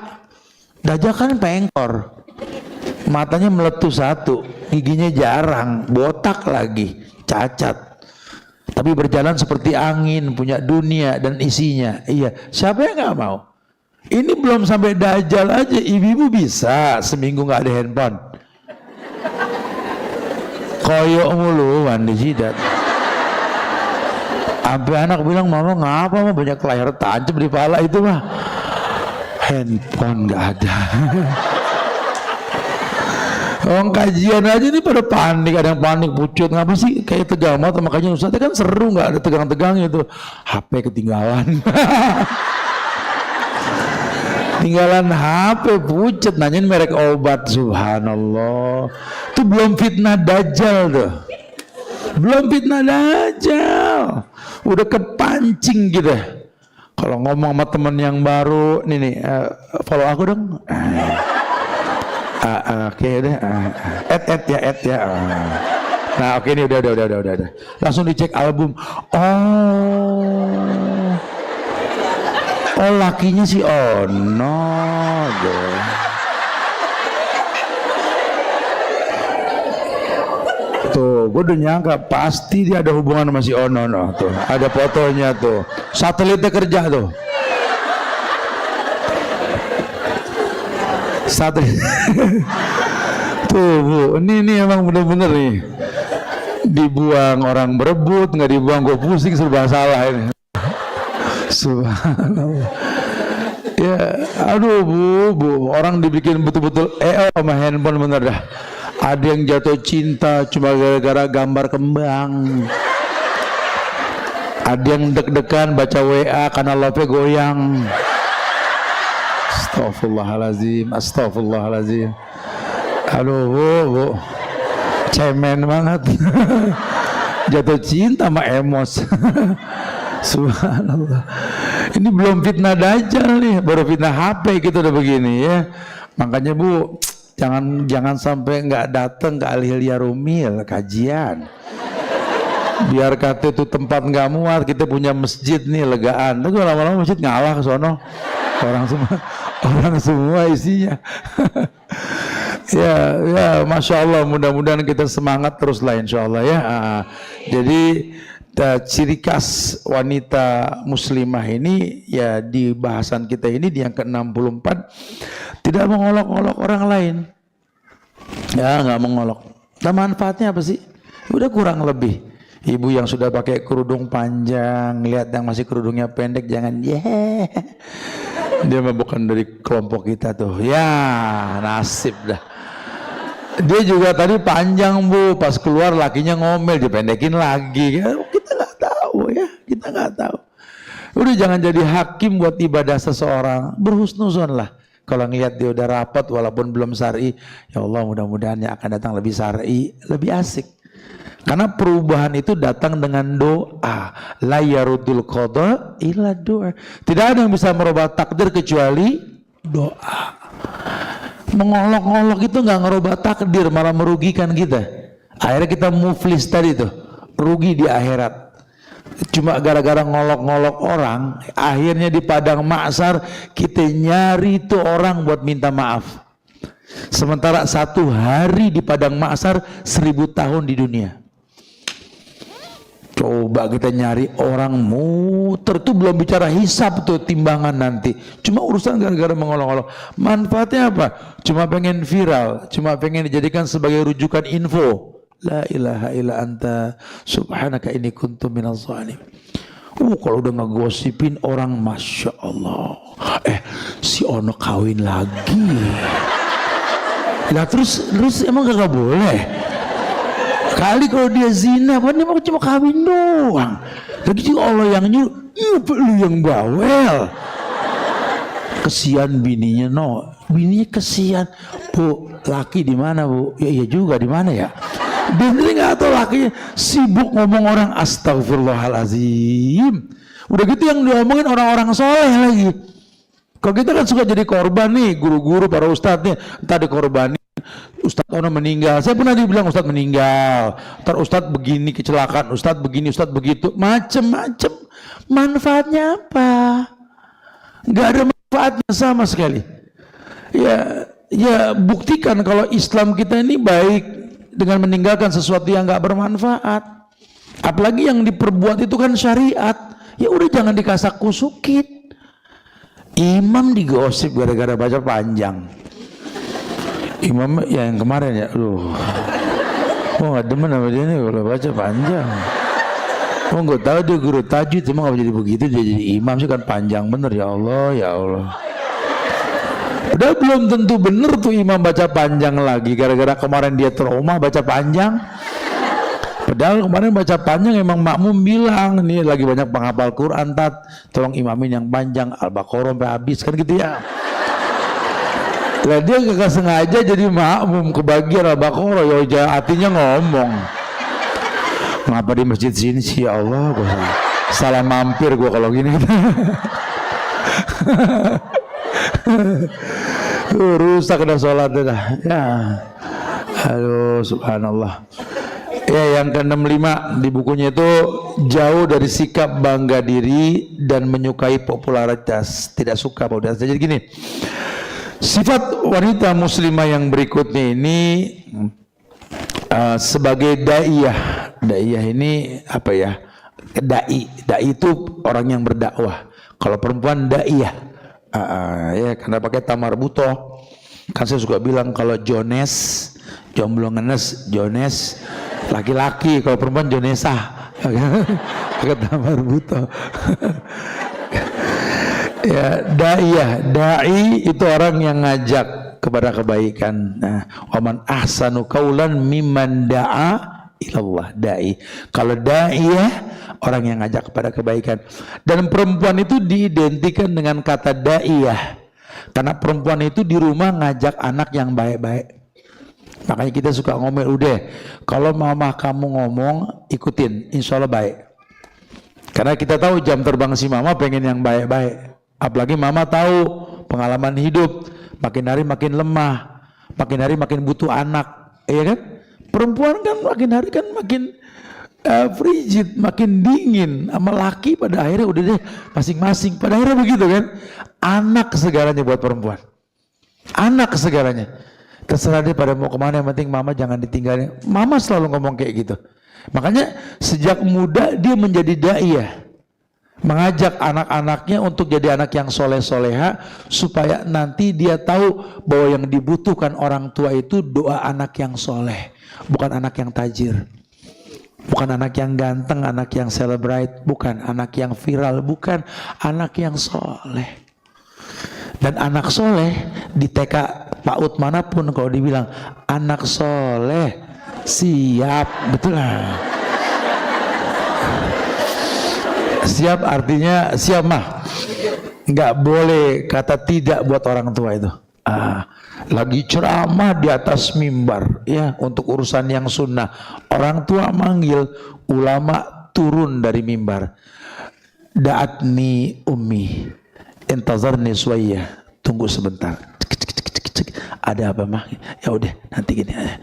dajjal kan pengkor. Matanya meletus satu, giginya jarang, botak lagi, cacat. Tapi berjalan seperti angin, punya dunia dan isinya. Iya, siapa yang nggak mau? Ini belum sampai dajjal aja, ibu-ibu bisa seminggu nggak ada handphone. Koyok mulu, mandi jidat. Sampai anak bilang, mama ngapa mah banyak layar tancap di pala itu mah. Handphone nggak ada. Orang kajian aja nih pada panik, ada yang panik pucut, ngapa sih kayak tegang banget, makanya Ustaznya kan seru, nggak ada tegang-tegang itu. HP ketinggalan. Tinggalan HP pucut, nanyain merek obat, subhanallah. Itu belum fitnah dajjal tuh. Belum fitnah dajjal. Udah kepancing gitu. Kalau ngomong sama temen yang baru, nih follow aku dong. Oke deh, add ya. Nah oke ini udah. Langsung dicek album. Oh lakinya si Ono deh. Tuh, gue udah nyangka pasti dia ada hubungan sama si Ono no. Tuh, ada fotonya tuh. Satelitnya kerja tuh. Satelit. Tuh bu, ini emang bener-bener nih. Dibuang orang berebut, nggak dibuang gue pusing serba salah ini. Subhanallah. Ya, aduh bu, orang dibikin betul-betul sama handphone bener dah. Ada yang jatuh cinta cuma gara-gara gambar kembang. Ada yang deg-degan baca WA karena love-nya goyang. Astagfirullahaladzim. Aduh bu, cemen banget. Jatuh cinta sama emos. Subhanallah. Ini belum fitnah dajjal nih, baru fitnah HP gitu udah begini ya. Makanya bu, jangan sampai nggak datang ke Al-Hilya Rumil kajian. Biar kata itu tempat nggak muat, kita punya masjid nih legaan. Tapi lama-lama masjid ngalah ke sono. Orang semua isinya. ya Masya Allah, mudah-mudahan kita semangat terus lah insya Allah ya. Jadi ciri khas wanita muslimah ini ya di bahasan kita ini di yang ke-64 tidak mengolok-olok orang lain. Ya nggak mengolok. Nah manfaatnya apa sih? Udah kurang lebih. Ibu yang sudah pakai kerudung panjang, lihat yang masih kerudungnya pendek, jangan dia mah bukan dari kelompok kita tuh. Ya nasib dah. Dia juga tadi panjang bu, pas keluar lakinya ngomel, dipendekin lagi. Kita nggak tahu ya, kita nggak tahu. Udah jangan jadi hakim buat ibadah seseorang. Berhusnuzon lah. Kalau ngelihat dia udah rapat walaupun belum syar'i, ya Allah mudah-mudahan yang akan datang lebih syar'i, lebih asik. Karena perubahan itu datang dengan doa. La yarudul qada illa doa. Tidak ada yang bisa merubah takdir kecuali doa. Mengolok-olok itu nggak ngerubah takdir, malah merugikan kita. Akhirnya kita muflis tadi tuh, rugi di akhirat. Cuma gara-gara ngolok-ngolok orang, akhirnya di padang mahsyar kita nyari tuh orang buat minta maaf. Sementara 1 hari di padang mahsyar 1000 tahun di dunia. Coba kita nyari orang muter tuh, belum bicara hisab tuh, timbangan nanti. Cuma urusan gara-gara mengolok-olok. Manfaatnya apa? Cuma pengen viral, cuma pengen dijadikan sebagai rujukan info. La ilaha illa anta subhanaka inni kuntu minaz zalim. Kalau udah ngegosipin orang, masya Allah. Si Ono kawin lagi. Lah terus emang gak boleh? Kali kalau dia zina, dia mau cuma kawin doang. Lagi juga Allah yang nyuruh, lu yang bawel. Kesian bininya, bininya kesian. Bu, laki di mana bu? Ya iya juga, di mana ya? Bini nggak tahu, lakinya sibuk ngomong orang. Astagfirullahalazim. Udah gitu yang diomongin orang-orang soleh lagi. Kalau kita kan suka jadi korban nih, guru-guru, para ustadz nih, entah dikorbanin. Ustadz Ono meninggal, saya pernah dibilang Ustadz meninggal, ntar Ustadz begini kecelakaan, Ustadz begini, Ustadz begitu, macem-macem. Manfaatnya apa? Nggak ada manfaatnya sama sekali. Ya buktikan kalau Islam kita ini baik dengan meninggalkan sesuatu yang nggak bermanfaat. Apalagi yang diperbuat itu kan syariat. Ya udah jangan dikasak kusukin. Imam digosip gara-gara baca panjang. Imam yang kemarin ya, gak demen sama dia nih kalau baca panjang. Gak tahu dia guru tajwid, cuma gak jadi begitu, dia jadi imam sih kan panjang bener. Ya Allah, ya Allah. Udah belum tentu bener tuh imam baca panjang lagi, gara-gara kemarin dia trauma baca panjang. Padahal kemarin baca panjang emang makmum bilang, nih lagi banyak penghafal Quran, tolong imamin yang panjang, Al-Baqarah sampai habis, kan gitu ya. Lah dia gak sengaja jadi makmum kebagian Al-Baqarah, ya hatinya ngomong, ngapa di masjid sini sih, ya Allah, gua salah mampir gua kalau gini. Rusak dah sholatnya dah. Ya, aduh, subhanallah. Ya, yang ke-65 di bukunya itu, jauh dari sikap bangga diri dan menyukai popularitas, tidak suka popularitas. Jadi gini, sifat wanita muslimah yang berikutnya ini sebagai daiyah. Daiyah ini apa ya? Dai itu orang yang berdakwah. Kalau perempuan daiyah, ya karena pakai tamar butoh. Kan saya suka bilang kalau Jones, jomblo ngenes, Jones laki-laki, kalau perempuan Jonesah. Pakai tamar butoh. Ya, dai itu orang yang ngajak kepada kebaikan. Nah, waman ahsanu qaulan mimman da'a ilallah. Dai. Kalau daiyah, orang yang ngajak kepada kebaikan. Dan perempuan itu diidentikan dengan kata daiyah. Karena perempuan itu di rumah ngajak anak yang baik-baik. Makanya kita suka ngomel, udah kalau mama kamu ngomong ikutin, insya Allah baik. Karena kita tahu jam terbang si mama pengen yang baik-baik. Apalagi mama tahu pengalaman hidup, makin hari makin lemah, makin hari makin butuh anak, iya kan? Perempuan kan makin hari kan makin frigid, makin dingin. Sama laki pada akhirnya udah deh masing-masing. Pada akhirnya begitu kan? Anak segalanya buat perempuan. Anak segalanya. Terserah dia pada mau kemana, yang penting mama jangan ditinggalin. Mama selalu ngomong kayak gitu. Makanya sejak muda dia menjadi daiyah, mengajak anak-anaknya untuk jadi anak yang soleh-soleha, supaya nanti dia tahu bahwa yang dibutuhkan orang tua itu doa anak yang soleh, bukan anak yang tajir, bukan anak yang ganteng, anak yang celebrate, bukan anak yang viral, bukan anak yang soleh. Dan anak soleh di TK PAUD manapun kalau dibilang anak soleh siap, betul lah. Siap artinya siap mah, nggak boleh kata tidak buat orang tua itu. lagi ceramah di atas mimbar ya untuk urusan yang sunnah. Orang tua manggil, ulama turun dari mimbar. Da'atni ummi intazarni suwayya, tunggu sebentar. Ada apa mah? Ya udah nanti gini aja.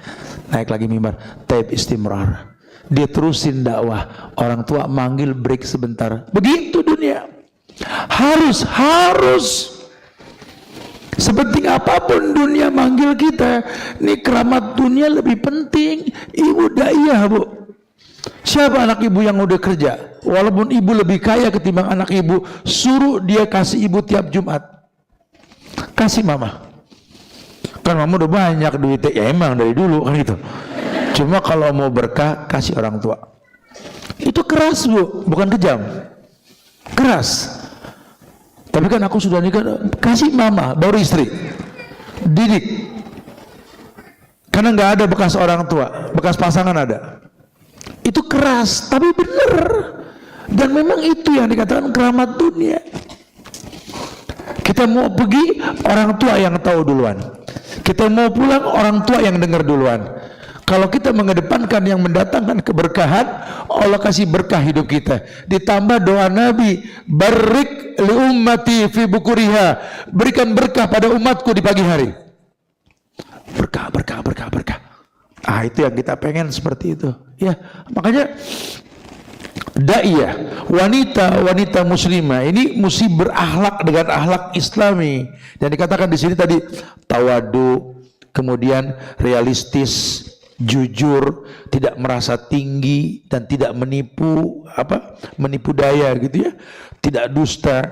Naik lagi mimbar, taib istimrar. Dia terusin dakwah. Orang tua manggil, break sebentar. Begitu dunia. Harus sepenting apapun dunia manggil kita, nih keramat dunia lebih penting. Ibu daiyah, Bu. Siapa anak ibu yang udah kerja? Walaupun ibu lebih kaya ketimbang anak ibu, suruh dia kasih ibu tiap Jumat. Kasih mama. Kan mama udah banyak duitnya, ya emang dari dulu kan itu. Cuma kalau mau berkah, kasih orang tua. Itu keras, Bu, bukan kejam. Keras. Tapi kan aku sudah nikah, kasih mama, baru istri. Didik. Karena nggak ada bekas orang tua, bekas pasangan ada. Itu keras, tapi benar. Dan memang itu yang dikatakan keramat dunia. Kita mau pergi, orang tua yang tahu duluan. Kita mau pulang, orang tua yang dengar duluan. Kalau kita mengedepankan yang mendatangkan keberkahan, Allah kasih berkah hidup kita. Ditambah doa Nabi, barik li ummati fi bukuriha, berikan berkah pada umatku di pagi hari. Berkah. Ah, itu yang kita pengen seperti itu. Ya, makanya daiyah, wanita muslimah ini mesti berakhlak dengan akhlak Islami. Dan dikatakan di sini tadi tawadu, kemudian realistis, jujur, tidak merasa tinggi dan tidak menipu daya gitu ya, tidak dusta,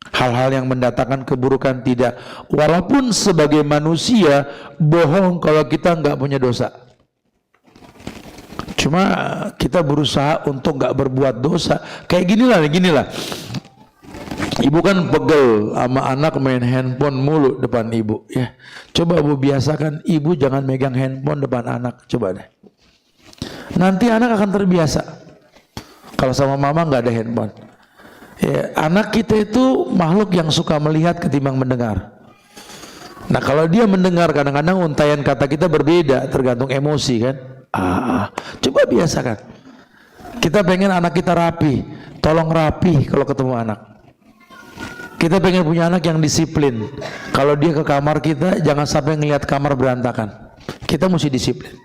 hal-hal yang mendatangkan keburukan tidak. Walaupun sebagai manusia bohong kalau kita nggak punya dosa. Cuma kita berusaha untuk nggak berbuat dosa. Kayak ginilah. Ibu kan pegel sama anak main handphone mulu depan ibu ya. Coba Bu biasakan ibu jangan megang handphone depan anak, coba deh. Nanti anak akan terbiasa. Kalau sama mama nggak ada handphone. Ya, anak kita itu makhluk yang suka melihat ketimbang mendengar. Nah kalau dia mendengar, kadang-kadang untaian kata kita berbeda tergantung emosi kan. Coba biasakan. Kita pengen anak kita rapi, tolong rapi kalau ketemu anak. Kita pengen punya anak yang disiplin. Kalau dia ke kamar kita, jangan sampai ngelihat kamar berantakan. Kita mesti disiplin.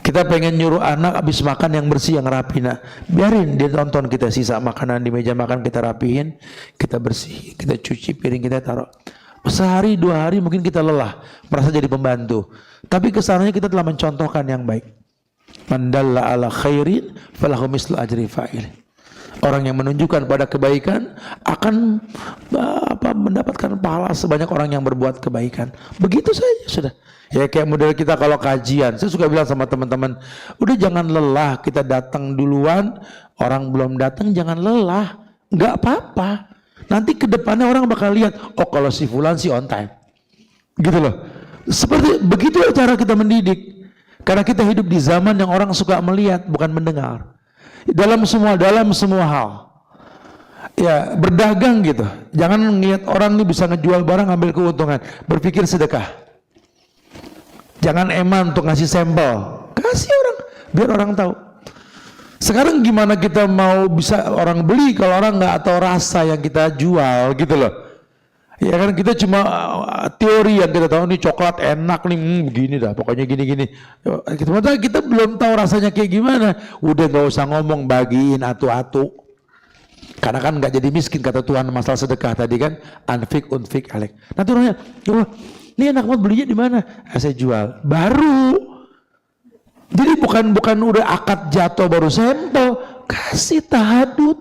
Kita pengen nyuruh anak habis makan yang bersih, yang rapi. Nah, biarin dia tonton kita sisa makanan di meja makan, kita rapihin, kita bersih, kita cuci piring, kita taruh. Sehari 2 hari mungkin kita lelah, merasa jadi pembantu. Tapi kesananya kita telah mencontohkan yang baik. Man dalla ala khairin falahu mislu ajri fa'il. Orang yang menunjukkan pada kebaikan akan mendapatkan pahala sebanyak orang yang berbuat kebaikan. Begitu saja sudah. Ya kayak model kita kalau kajian, saya suka bilang sama teman-teman, udah jangan lelah, kita datang duluan, orang belum datang jangan lelah, nggak apa-apa. Nanti ke depannya orang bakal lihat, oh kalau si fulan si on time, gitu loh. Seperti begitu cara kita mendidik, karena kita hidup di zaman yang orang suka melihat bukan mendengar. Dalam semua hal, ya berdagang gitu. Jangan ngelihat orang ini bisa ngejual barang ambil keuntungan, berpikir sedekah. Jangan eman untuk ngasih sampel, kasih orang, biar orang tahu. Sekarang gimana kita mau bisa orang beli kalau orang nggak tahu rasa yang kita jual gitu loh. Ya kan kita cuma teori yang kita tahu nih coklat enak nih begini dah pokoknya gini-gini. Kita belum tahu rasanya kayak gimana. Udah nggak usah ngomong bagiin atu-atu. Karena kan nggak jadi miskin kata Tuhan masalah sedekah tadi kan unfik alek. Nanti orangnya, ini enak banget belinya di mana? Saya jual baru. Jadi bukan udah akad jatuh baru sampel, kasih tahabu.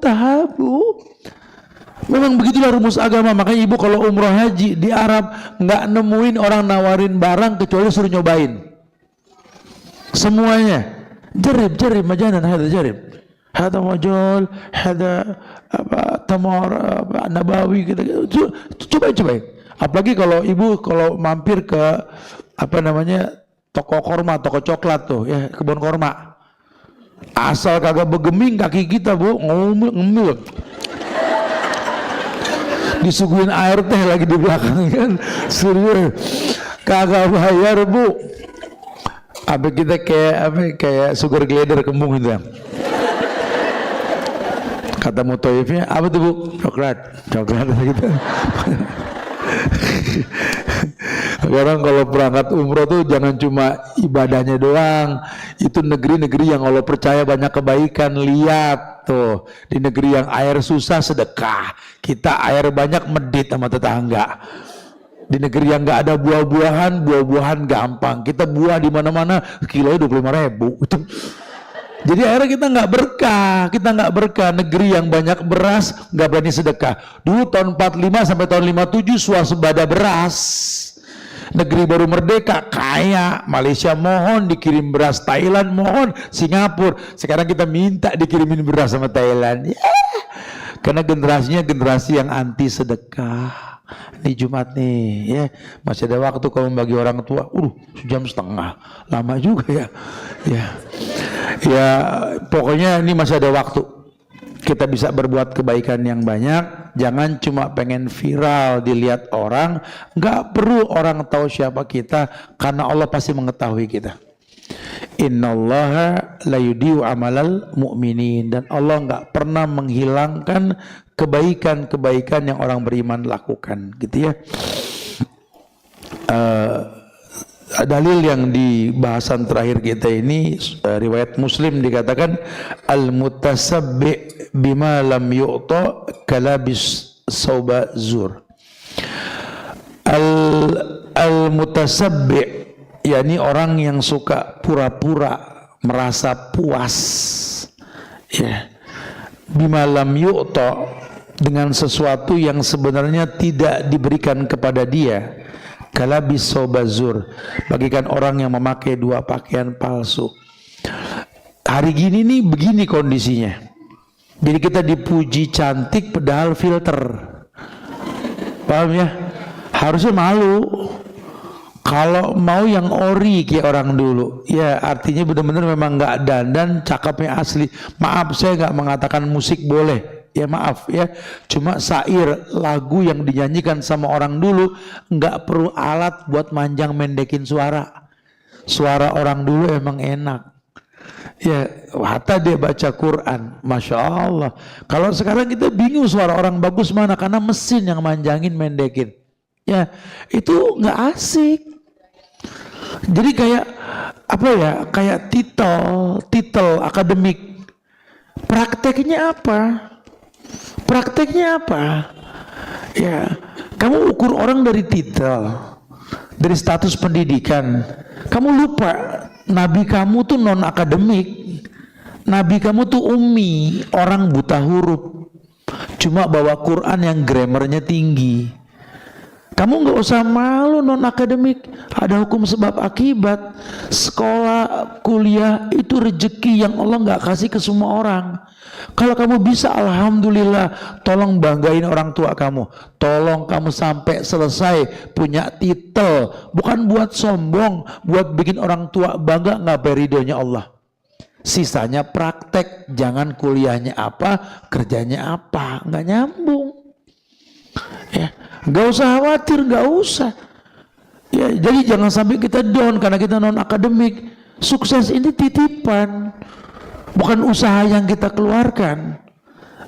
Memang begitulah rumus agama. Makanya ibu kalau umroh haji di Arab nggak nemuin orang nawarin barang kecuali suruh nyobain. Semuanya jarib majanan hada jarib, hada majol, hada tamar nabawi gitu. Cobain. Apalagi kalau ibu mampir ke toko korma, toko coklat tuh ya, kebun korma. Asal kagak begeming kaki kita Bu, ngemil. Disuguhin air teh lagi di belakang kan, serius. Kagak bayar Bu. Apa kita kayak sugar glider kembung itu. Kata Mutoifnya, apa tuh Bu? Coklat gitu. Sekarang kalau berangkat umroh tuh jangan cuma ibadahnya doang. Itu negeri-negeri yang Allah percaya banyak kebaikan. Lihat tuh, di negeri yang air susah sedekah. Kita air banyak medit sama tetangga. Di negeri yang nggak ada buah-buahan gampang. Kita buah di mana-mana kilonya 25.000. Itu. Jadi akhirnya kita nggak berkah. Negeri yang banyak beras nggak berani sedekah. Dulu tahun 45 sampai tahun 57 swasembada beras. Negeri baru merdeka kaya. Malaysia mohon dikirim beras, Thailand mohon, Singapura. Sekarang kita minta dikirimin beras sama Thailand. Karena generasinya generasi yang anti sedekah. Ini Jumat nih ya, masih ada waktu kalau bagi orang tua. Sejam setengah, lama juga ya. Ya pokoknya ini masih ada waktu. Kita bisa berbuat kebaikan yang banyak. Jangan cuma pengen viral dilihat orang. Nggak perlu orang tahu siapa kita, karena Allah pasti mengetahui kita. Innallaha la yudhi'u amalal mu'minin. Dan Allah nggak pernah menghilangkan kebaikan-kebaikan yang orang beriman lakukan, gitu ya. Dalil yang di bahasan terakhir kita ini, riwayat Muslim dikatakan al-mutasabbi' bima lam yu'ta kalabis sauba zur. Al-mutasabbi' yakni orang yang suka pura-pura merasa puas ya, bima lam yu'ta, dengan sesuatu yang sebenarnya tidak diberikan kepada dia. Kalabis sobazur, bagikan orang yang memakai dua pakaian palsu. Hari gini nih begini kondisinya. Jadi kita dipuji cantik padahal filter. Paham ya? Harusnya malu. Kalau mau yang ori kayak orang dulu, ya artinya benar-benar memang nggak dandan, cakepnya asli. Maaf, saya nggak mengatakan musik boleh. Ya maaf ya, cuma syair lagu yang dinyanyikan sama orang dulu nggak perlu alat buat manjang mendekin suara. Suara orang dulu emang enak. Ya, hatta dia baca Quran, masya Allah. Kalau sekarang kita bingung suara orang bagus mana, karena mesin yang manjangin mendekin. Ya, itu nggak asik. Jadi kayak apa ya? Kayak titel akademik. Prakteknya apa? Ya, kamu ukur orang dari titel, dari status pendidikan. Kamu lupa nabi kamu tuh non akademik. Nabi kamu tuh ummi, orang buta huruf. Cuma bawa Quran yang grammarnya tinggi. Kamu nggak usah malu non akademik. Ada hukum sebab akibat. Sekolah, kuliah itu rezeki yang Allah nggak kasih ke semua orang. Kalau kamu bisa, alhamdulillah. Tolong banggain orang tua kamu. Tolong kamu sampai selesai punya titel. Bukan buat sombong, buat bikin orang tua bangga, nggak beridonya Allah. Sisanya praktek. Jangan kuliahnya apa, kerjanya apa, nggak nyambung. Ya, nggak usah khawatir, nggak usah. Ya, jadi jangan sampai kita down karena kita non akademik. Sukses ini titipan, bukan usaha yang kita keluarkan.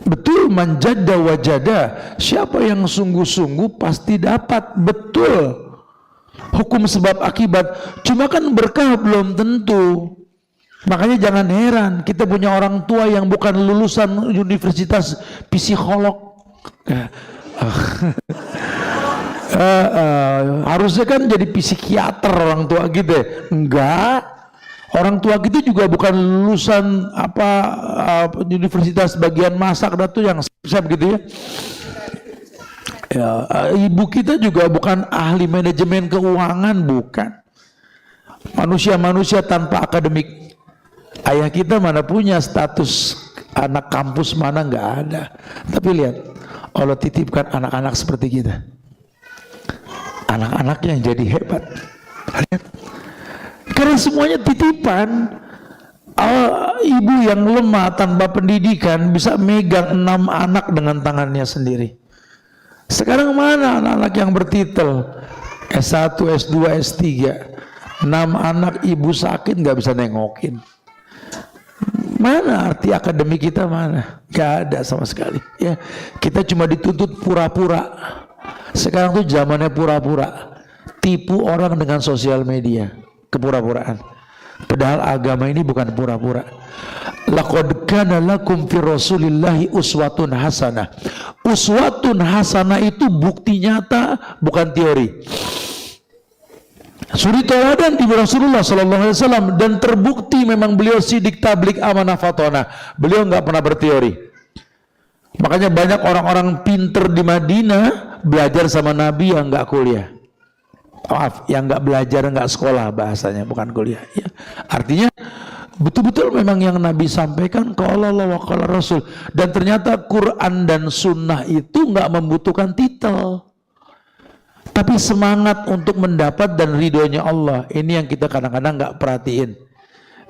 Betul, manjada wajada. Siapa yang sungguh-sungguh pasti dapat. Betul. Hukum sebab akibat. Cuma kan berkah belum tentu. Makanya jangan heran kita punya orang tua yang bukan lulusan universitas psikolog. Harusnya kan jadi psikiater orang tua gitu. Enggak. Orang tua kita juga bukan lulusan universitas bagian masak dan tuh yang begitu ya. Ya, ibu kita juga bukan ahli manajemen keuangan, bukan. Manusia-manusia tanpa akademik. Ayah kita mana punya status anak kampus, mana nggak ada. Tapi lihat, Allah titipkan anak-anak seperti kita. Anak-anak yang jadi hebat. Lihat. Karena semuanya titipan. Ibu yang lemah tanpa pendidikan bisa megang 6 anak dengan tangannya sendiri. Sekarang mana anak-anak yang bertitel? S1, S2, S3, 6 anak, ibu sakit nggak bisa nengokin. Mana arti akademik kita mana? Gak ada sama sekali. Ya, kita cuma dituntut pura-pura. Sekarang tuh zamannya pura-pura. Tipu orang dengan sosial media, kepura-puraan. Padahal agama ini bukan pura-pura. Laqad kana lakum fi Rasulillahi uswatun hasanah. Uswatun hasanah itu bukti nyata, bukan teori. Suri teladan di Rasulullah sallallahu alaihi wasallam, dan terbukti memang beliau sidik tablik amanah fatona. Beliau nggak pernah berteori. Makanya banyak orang-orang pinter di Madinah belajar sama Nabi yang nggak kuliah. Maaf, yang nggak belajar, nggak sekolah, bahasanya bukan kuliah. Ya. Artinya betul-betul memang yang Nabi sampaikan qala Allah wa qala Rasul, dan ternyata Quran dan Sunnah itu nggak membutuhkan titel, tapi semangat untuk mendapat dan ridhonya Allah. Ini yang kita kadang-kadang nggak perhatiin.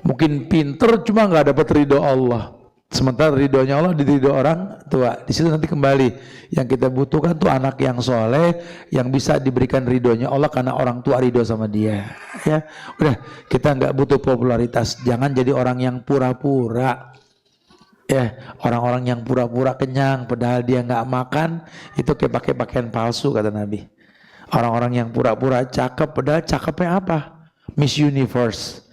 Mungkin pinter cuma nggak dapat ridho Allah. Sementara ridhonya Allah di ridho orang tua. Di situ nanti kembali yang kita butuhkan tuh anak yang soleh, yang bisa diberikan ridhonya Allah karena orang tua ridho sama dia. Ya, udah, kita nggak butuh popularitas. Jangan jadi orang yang pura-pura. Ya, orang-orang yang pura-pura kenyang padahal dia nggak makan, itu kayak pakai pakaian palsu kata Nabi. Orang-orang yang pura-pura cakep padahal cakepnya apa? Miss Universe.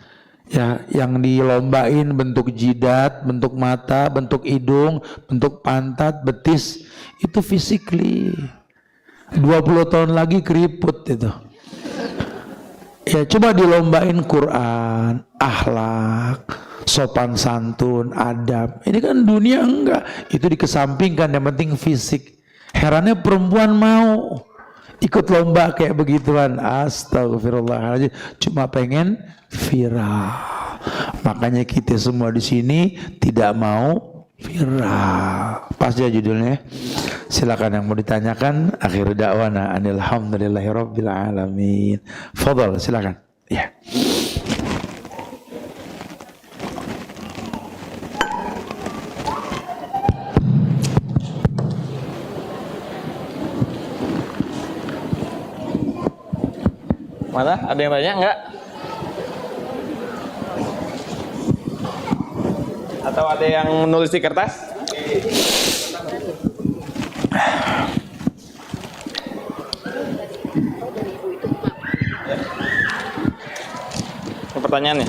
Ya, yang dilombain bentuk jidat, bentuk mata, bentuk hidung, bentuk pantat, betis, itu physically. 20 tahun lagi keriput itu. Ya, coba dilombain Quran, akhlak, sopan santun, adab. Ini kan dunia enggak. Itu dikesampingkan, yang penting fisik. Herannya perempuan mau ikut lomba kayak begituan. Astagfirullahaladzim, cuma pengen viral. Makanya kita semua di sini tidak mau viral. Pas ya judulnya. Silakan yang mau ditanyakan. Akhir da'wana alhamdulillahirabbil alamin. Fadhal, silakan. Ya. Mana? Ada yang tanya enggak? Atau ada yang menulis di kertas? Pertanyaannya.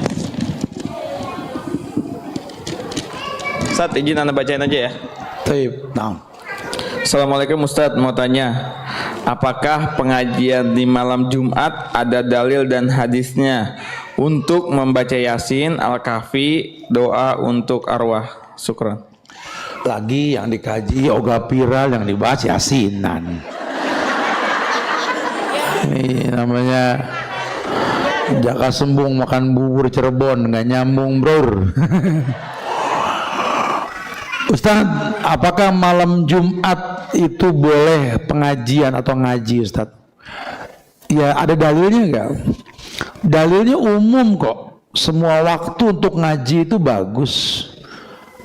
Ustaz, izin Anda bacain aja ya. Baik, nah. Assalamualaikum Ustaz, mau tanya, apakah pengajian di malam Jumat ada dalil dan hadisnya untuk membaca Yasin, Al-Kahfi, doa untuk arwah? Syukran. Lagi yang dikaji yoga viral, yang dibahas Yasinan. Ini namanya Jaka Sembung makan bubur Cirebon, nggak nyambung bro. Ustaz, apakah malam Jumat itu boleh pengajian atau ngaji, Ustaz? Ya, ada dalilnya enggak? Dalilnya umum kok. Semua waktu untuk ngaji itu bagus.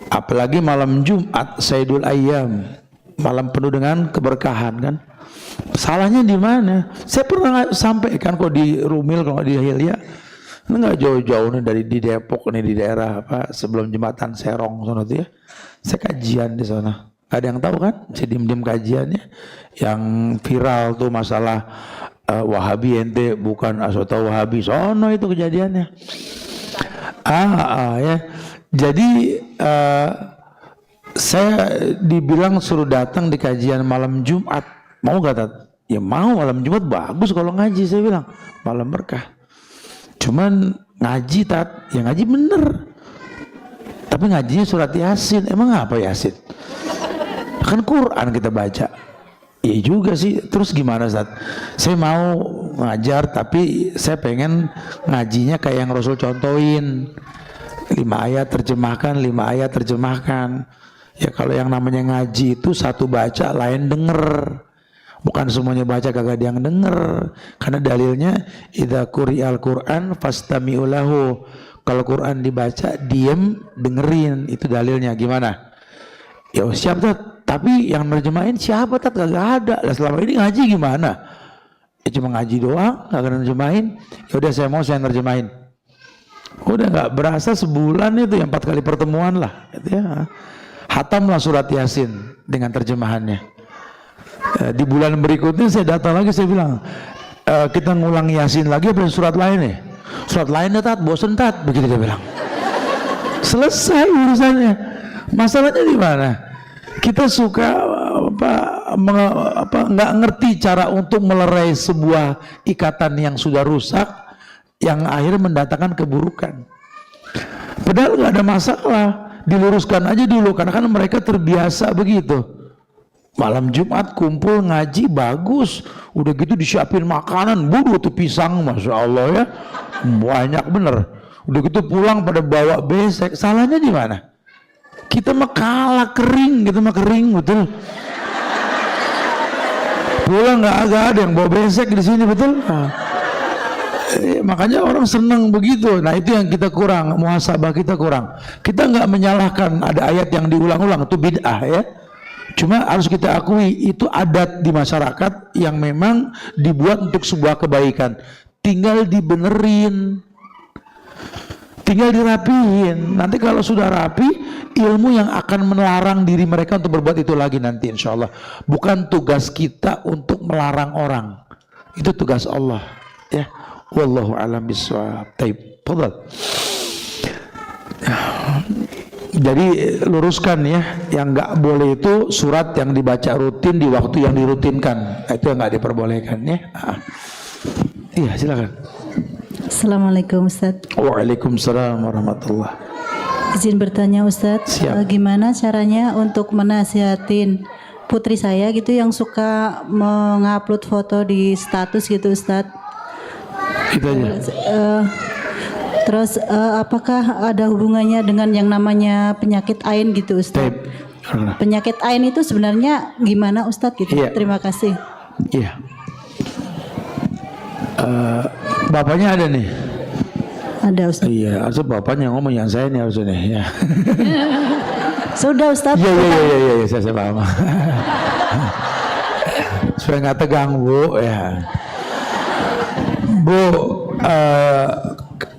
Apalagi malam Jumat, Sayyidul Ayyam, malam penuh dengan keberkahan kan. Salahnya di mana? Saya pernah sampaikan kok di Rumil, kalau di Hilya. Enggak jauh-jauh nih dari di Depok nih, di daerah apa sebelum jembatan Serong sana tuh ya. Saya kajian di sana. Ada yang tahu kan? Saya diem-diem kajiannya. Yang viral tuh masalah Wahabi ente bukan asota Wahabi. Sono itu kejadiannya. Ya. Jadi saya dibilang suruh datang di kajian malam Jumat. Mau gak Tat? Ya mau, malam Jumat bagus kalau ngaji, saya bilang. Malam berkah. Cuman ngaji Tat, ya ngaji bener. Tapi ngajinya surat Yasin. Emang apa Yasin? Kan Quran kita baca. Iya juga sih. Terus gimana Ustaz? Saya mau ngajar tapi saya pengen ngajinya kayak yang Rasul contohin. 5 ayat terjemahkan, 5 ayat terjemahkan. Ya kalau yang namanya ngaji itu satu baca, lain denger. Bukan semuanya baca kagak ada yang denger. Karena dalilnya idza quri'al Qur'an fastami'u lahu. Kalau Quran dibaca, diem, dengerin. Itu dalilnya. Gimana? Ya siap Tat. Tapi yang nerjemahin siapa Tat? Kagak ada. Lah selama ini ngaji gimana? Ya cuma ngaji doang, nggak akan nerjemahin. Ya udah saya mau saya nerjemahin. Udah nggak berasa sebulan itu yang 4 kali pertemuan lah, gitu ya. Hatamlah surat Yasin dengan terjemahannya. Di bulan berikutnya saya datang lagi, saya bilang kita ngulang Yasin lagi apa surat lain ya? Surat lainnya tat, bosen tat, begitu dia bilang. Selesai urusannya. Masalahnya di mana? Kita suka nggak ngerti cara untuk melerai sebuah ikatan yang sudah rusak, yang akhirnya mendatangkan keburukan. Padahal nggak ada masalah, diluruskan aja dulu, karena kan mereka terbiasa begitu. Malam Jumat kumpul ngaji bagus, udah gitu disiapin makanan, bodoh tuh pisang, masya Allah ya, banyak bener. Udah gitu pulang pada bawa besek, salahnya di mana? Kita mah kalah kering, kita mah kering betul. Pulang nggak ada yang bawa besek di sini betul. Makanya orang senang begitu. Nah itu yang kita kurang, muhasabah kita kurang. Kita nggak menyalahkan ada ayat yang diulang-ulang, itu bid'ah ya. Cuma harus kita akui itu adat di masyarakat yang memang dibuat untuk sebuah kebaikan. Tinggal dibenerin, tinggal dirapihin. Nanti kalau sudah rapi, ilmu yang akan melarang diri mereka untuk berbuat itu lagi nanti insya Allah. Bukan tugas kita untuk melarang orang, itu tugas Allah ya. Wallahu a'lam bishawab. Taib, fadhal. Jadi luruskan ya, yang nggak boleh itu surat yang dibaca rutin di waktu yang dirutinkan, itu yang nggak diperbolehkan ya. Iya silakan. Assalamualaikum Ustaz. Waalaikumsalam warahmatullah. Izin bertanya Ustaz, gimana caranya untuk menasihatin putri saya gitu yang suka mengupload foto di status gitu Ustaz? Itu aja. Terus apakah ada hubungannya dengan yang namanya penyakit ain gitu Ustaz? Penyakit ain itu sebenarnya gimana Ustaz gitu? Iya. Terima kasih. Iya. Bapaknya ada nih. Ada Ustaz. Iya, harusnya bapaknya ngomong, yang saya nih harusnya nih ya. Sudah Ustaz. Iya, saya paham. Supaya nggak tegang Bu ya. Bu,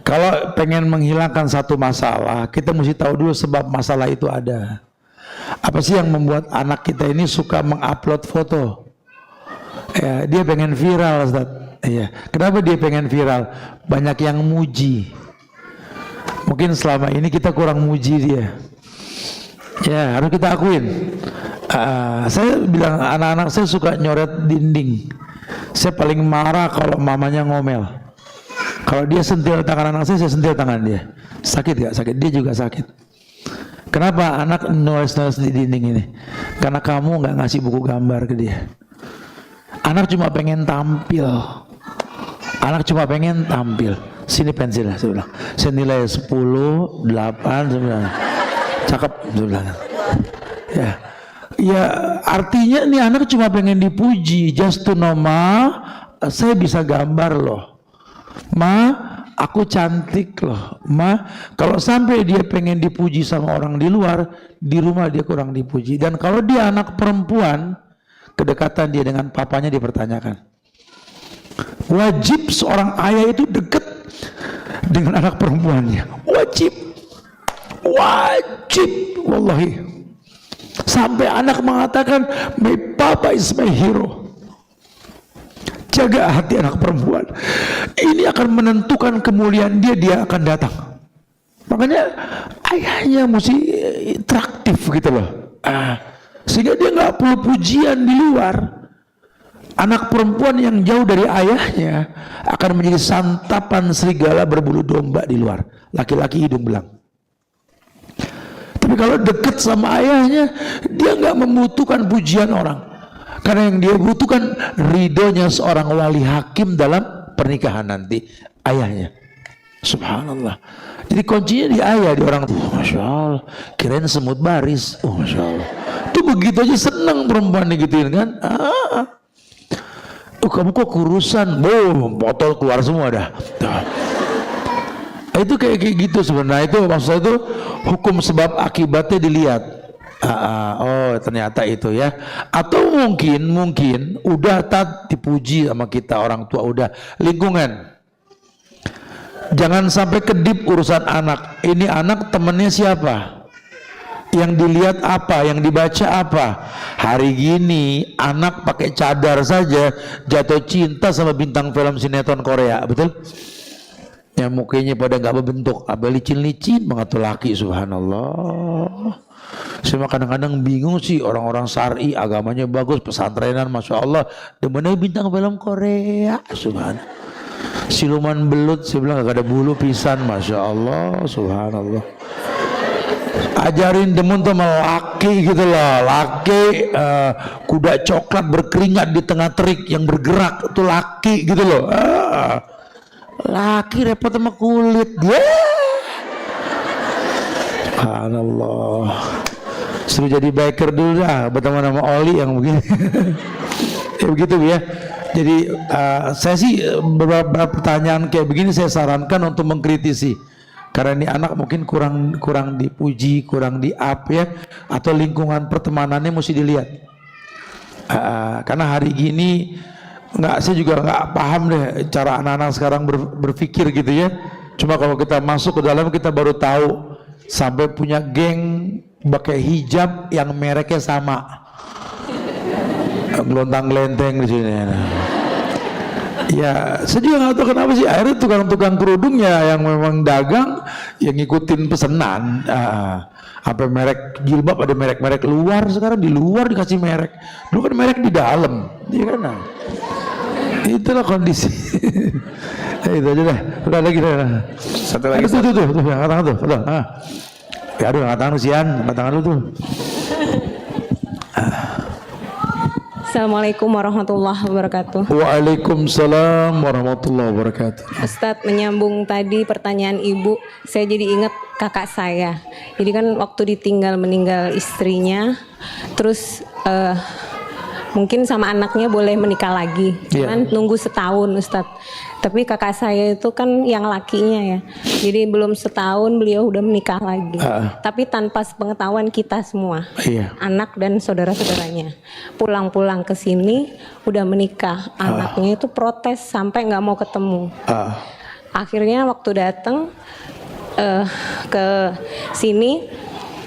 kalau pengen menghilangkan satu masalah, kita mesti tahu dulu sebab masalah itu ada. Apa sih yang membuat anak kita ini suka mengupload foto? Ya, dia pengen viral, Ustaz. Iya. Kenapa dia pengen viral? Banyak yang muji. Mungkin selama ini kita kurang muji dia. Ya, harus kita akuin. Saya bilang anak-anak saya suka nyoret dinding. Saya paling marah kalau mamanya ngomel. Kalau dia sentil tangan anak saya sentil tangan dia. Sakit gak? Sakit. Dia juga sakit. Kenapa anak nulis-nulis di dinding ini? Karena kamu nggak ngasih buku gambar ke dia. Anak cuma pengen tampil. Anak cuma pengen tampil. Sini pensil, saya bilang. Saya nilai 10, 8, 9. Cakep, saya bilang. Ya, artinya nih anak cuma pengen dipuji. Just to know, ma, saya bisa gambar loh. Ma, aku cantik loh. Ma, kalau sampai dia pengen dipuji sama orang di luar, di rumah dia kurang dipuji. Dan kalau dia anak perempuan, kedekatan dia dengan papanya dipertanyakan. Wajib seorang ayah itu dekat dengan anak perempuannya. Wajib. Wallahi. Sampai anak mengatakan, my papa is my hero. Jaga hati anak perempuan. Ini akan menentukan kemuliaan dia, dia akan datang. Makanya ayahnya mesti traktif gitu loh. Sehingga dia nggak perlu pujian di luar. Anak perempuan yang jauh dari ayahnya akan menjadi santapan serigala berbulu domba di luar. Laki-laki hidung belang. Tapi kalau dekat sama ayahnya, dia nggak membutuhkan pujian orang. Karena yang dia butuhkan ridhonya seorang wali hakim dalam pernikahan nanti, ayahnya. Subhanallah. Jadi kuncinya di ayah, di orang tua. Masya Allah. Kirain semut baris. Masya Allah. Itu begitu aja senang perempuan digituin kan. Kamu kok kurusan, botol keluar semua dah. Itu kayak gitu sebenarnya. Itu maksudnya itu hukum sebab akibatnya dilihat. Oh ternyata itu ya. Atau mungkin udah dipuji sama kita orang tua, udah lingkungan. Jangan sampai kedip urusan anak. Ini anak temennya siapa? Yang dilihat apa? Yang dibaca apa? Hari gini anak pakai cadar saja jatuh cinta sama bintang film sinetron Korea, betul? Yang mukanya pada nggak berbentuk, licin-licin banget tuh laki, subhanallah. Saya kadang-kadang bingung sih orang-orang syar'i, agamanya bagus, pesantrenan, masya Allah, demennya bintang film Korea, subhanallah. Siluman belut, saya bilang gak ada bulu pisan, masya Allah, subhanallah. Ajarin demen tuh sama laki gitu loh, laki kuda coklat berkeringat di tengah terik yang bergerak, itu laki gitu loh. Laki repot sama kulit dia. Subhanallah. Suruh jadi biker dulu dah, berteman sama Oli yang begini. Ya begitu ya. Jadi saya sih beberapa pertanyaan kayak begini saya sarankan untuk mengkritisi. Karena ini anak mungkin kurang dipuji, kurang di-up ya, atau lingkungan pertemanannya mesti dilihat. Karena hari gini saya juga nggak paham deh cara anak-anak sekarang berpikir gitu ya. Cuma kalau kita masuk ke dalam kita baru tahu sampai punya geng pakai hijab yang mereknya sama, gelontang-gelenteng di sini. Ya, saya juga nggak tahu kenapa sih akhirnya tukang-tukang kerudungnya yang memang dagang yang ngikutin pesanan. Apa merek jilbab ada merek-merek luar, sekarang di luar dikasih merek. Dulu kan merek di dalam, iya kan? Itulah kondisi. Itu aja dah. Udah lagi dah. Satu lagi. Tuh, angkat tangan tuh. Ya aduh, angkat tangan lu Sian, angkat tangan lu tuh. Assalamualaikum warahmatullahi wabarakatuh. Waalaikumsalam warahmatullahi wabarakatuh. Ustadz, menyambung tadi pertanyaan ibu, saya jadi ingat kakak saya. Jadi kan waktu meninggal istrinya, terus mungkin sama anaknya boleh menikah lagi, cuman nunggu setahun Ustadz. Tapi kakak saya itu kan yang lakinya ya, jadi belum setahun beliau udah menikah lagi. Tapi tanpa sepengetahuan kita semua, anak dan saudara-saudaranya. Pulang-pulang ke sini udah menikah, anaknya itu protes sampai nggak mau ketemu. Akhirnya waktu datang ke sini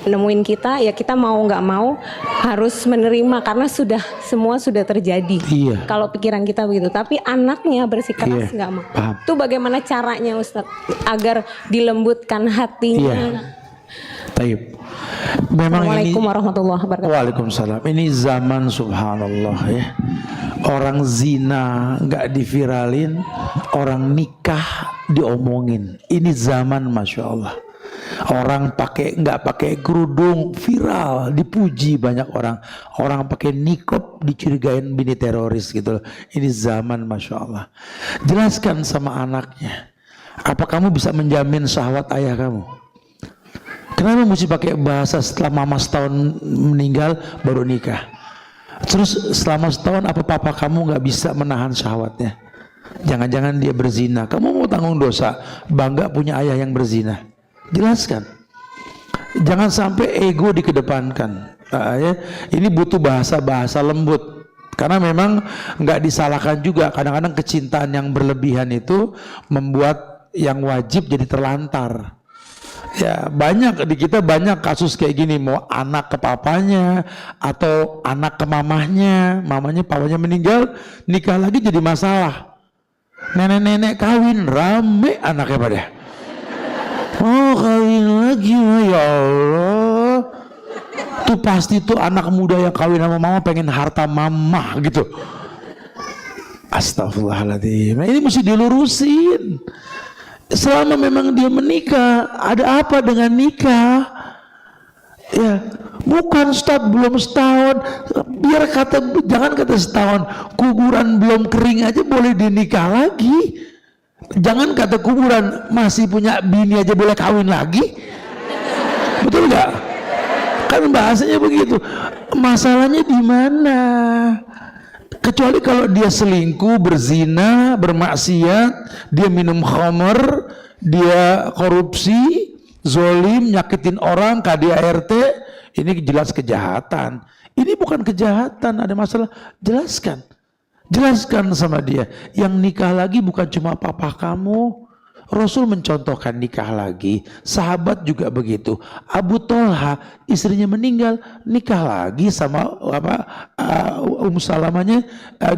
nemuin kita, ya kita mau nggak mau harus menerima karena semua sudah terjadi. Kalau pikiran kita begitu, tapi anaknya bersikeras nggak mau. Itu bagaimana caranya Ustadz agar dilembutkan hatinya? Taib. Memang Assalamualaikum ini, warahmatullahi wabarakatuh. Waalaikumsalam. Ini zaman subhanallah ya. Orang zina nggak diviralin, orang nikah diomongin. Ini zaman masya Allah. Orang nggak pakai kerudung viral, dipuji banyak orang. Orang pakai nikob dicurigain bini teroris gitu loh. Ini zaman masya Allah. Jelaskan sama anaknya, apa kamu bisa menjamin syahwat ayah kamu? Kenapa mesti pakai bahasa setelah mama setahun meninggal baru nikah? Terus selama setahun apa papa kamu nggak bisa menahan syahwatnya? Jangan-jangan dia berzina, kamu mau tanggung dosa, bangga punya ayah yang berzina. Jelaskan, jangan sampai ego dikedepankan. Ini butuh bahasa lembut, karena memang nggak disalahkan juga. Kadang-kadang kecintaan yang berlebihan itu membuat yang wajib jadi terlantar. Ya banyak di kita banyak kasus kayak gini, mau anak ke papanya atau anak ke mamahnya, papanya meninggal, nikah lagi jadi masalah. Nenek-nenek kawin rame anaknya pada. Oh kawin lagi, ya Allah. Tuh pasti tuh anak muda yang kawin sama mama pengen harta mama gitu. Astagfirullahaladzim. Ini mesti dilurusin. Selama memang dia menikah, ada apa dengan nikah? Ya, bukan Ustaz belum setahun. Jangan kata setahun. Kuburan belum kering aja boleh dinikah lagi. Jangan kata kuburan masih punya bini aja boleh kawin lagi. Betul nggak? Kan bahasanya begitu. Masalahnya di mana? Kecuali kalau dia selingkuh, berzina, bermaksiat, dia minum khamr, dia korupsi, zolim, nyakitin orang, KDART, ini jelas kejahatan. Ini bukan kejahatan, ada masalah. Jelaskan. Jelaskan sama dia. Yang nikah lagi bukan cuma papa kamu. Rasul mencontohkan nikah lagi. Sahabat juga begitu. Abu Thalha istrinya meninggal, nikah lagi sama Salamanya,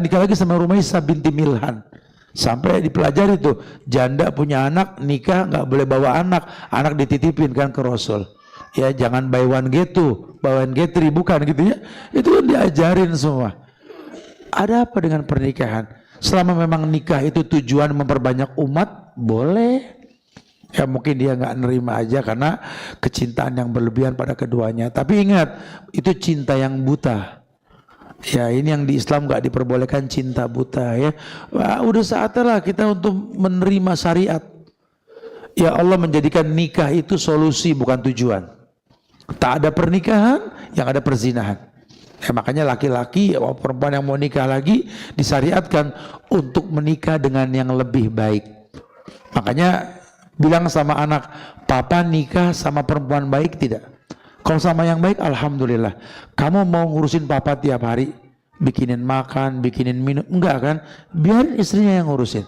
nikah lagi sama Rumaisah binti Milhan. Sampai dipelajari tuh, janda punya anak nikah nggak boleh bawa anak dititipin kan ke Rasul. Ya jangan buy one get two, buy one get three, bukan gitu ya. Itu diajarin semua. Ada apa dengan pernikahan? Selama memang nikah itu tujuan memperbanyak umat, boleh. Ya mungkin dia nggak nerima aja karena kecintaan yang berlebihan pada keduanya. Tapi ingat, itu cinta yang buta. Ya ini yang di Islam nggak diperbolehkan, cinta buta ya. Wah, udah saatnya lah kita untuk menerima syariat. Ya Allah menjadikan nikah itu solusi bukan tujuan. Tak ada pernikahan, yang ada perzinahan. Ya, makanya laki-laki perempuan yang mau nikah lagi disyariatkan untuk menikah dengan yang lebih baik. Makanya bilang sama anak, papa nikah sama perempuan baik tidak? Kalau sama yang baik, alhamdulillah. Kamu mau ngurusin papa tiap hari, bikinin makan, bikinin minum, enggak kan? Biarin istrinya yang ngurusin.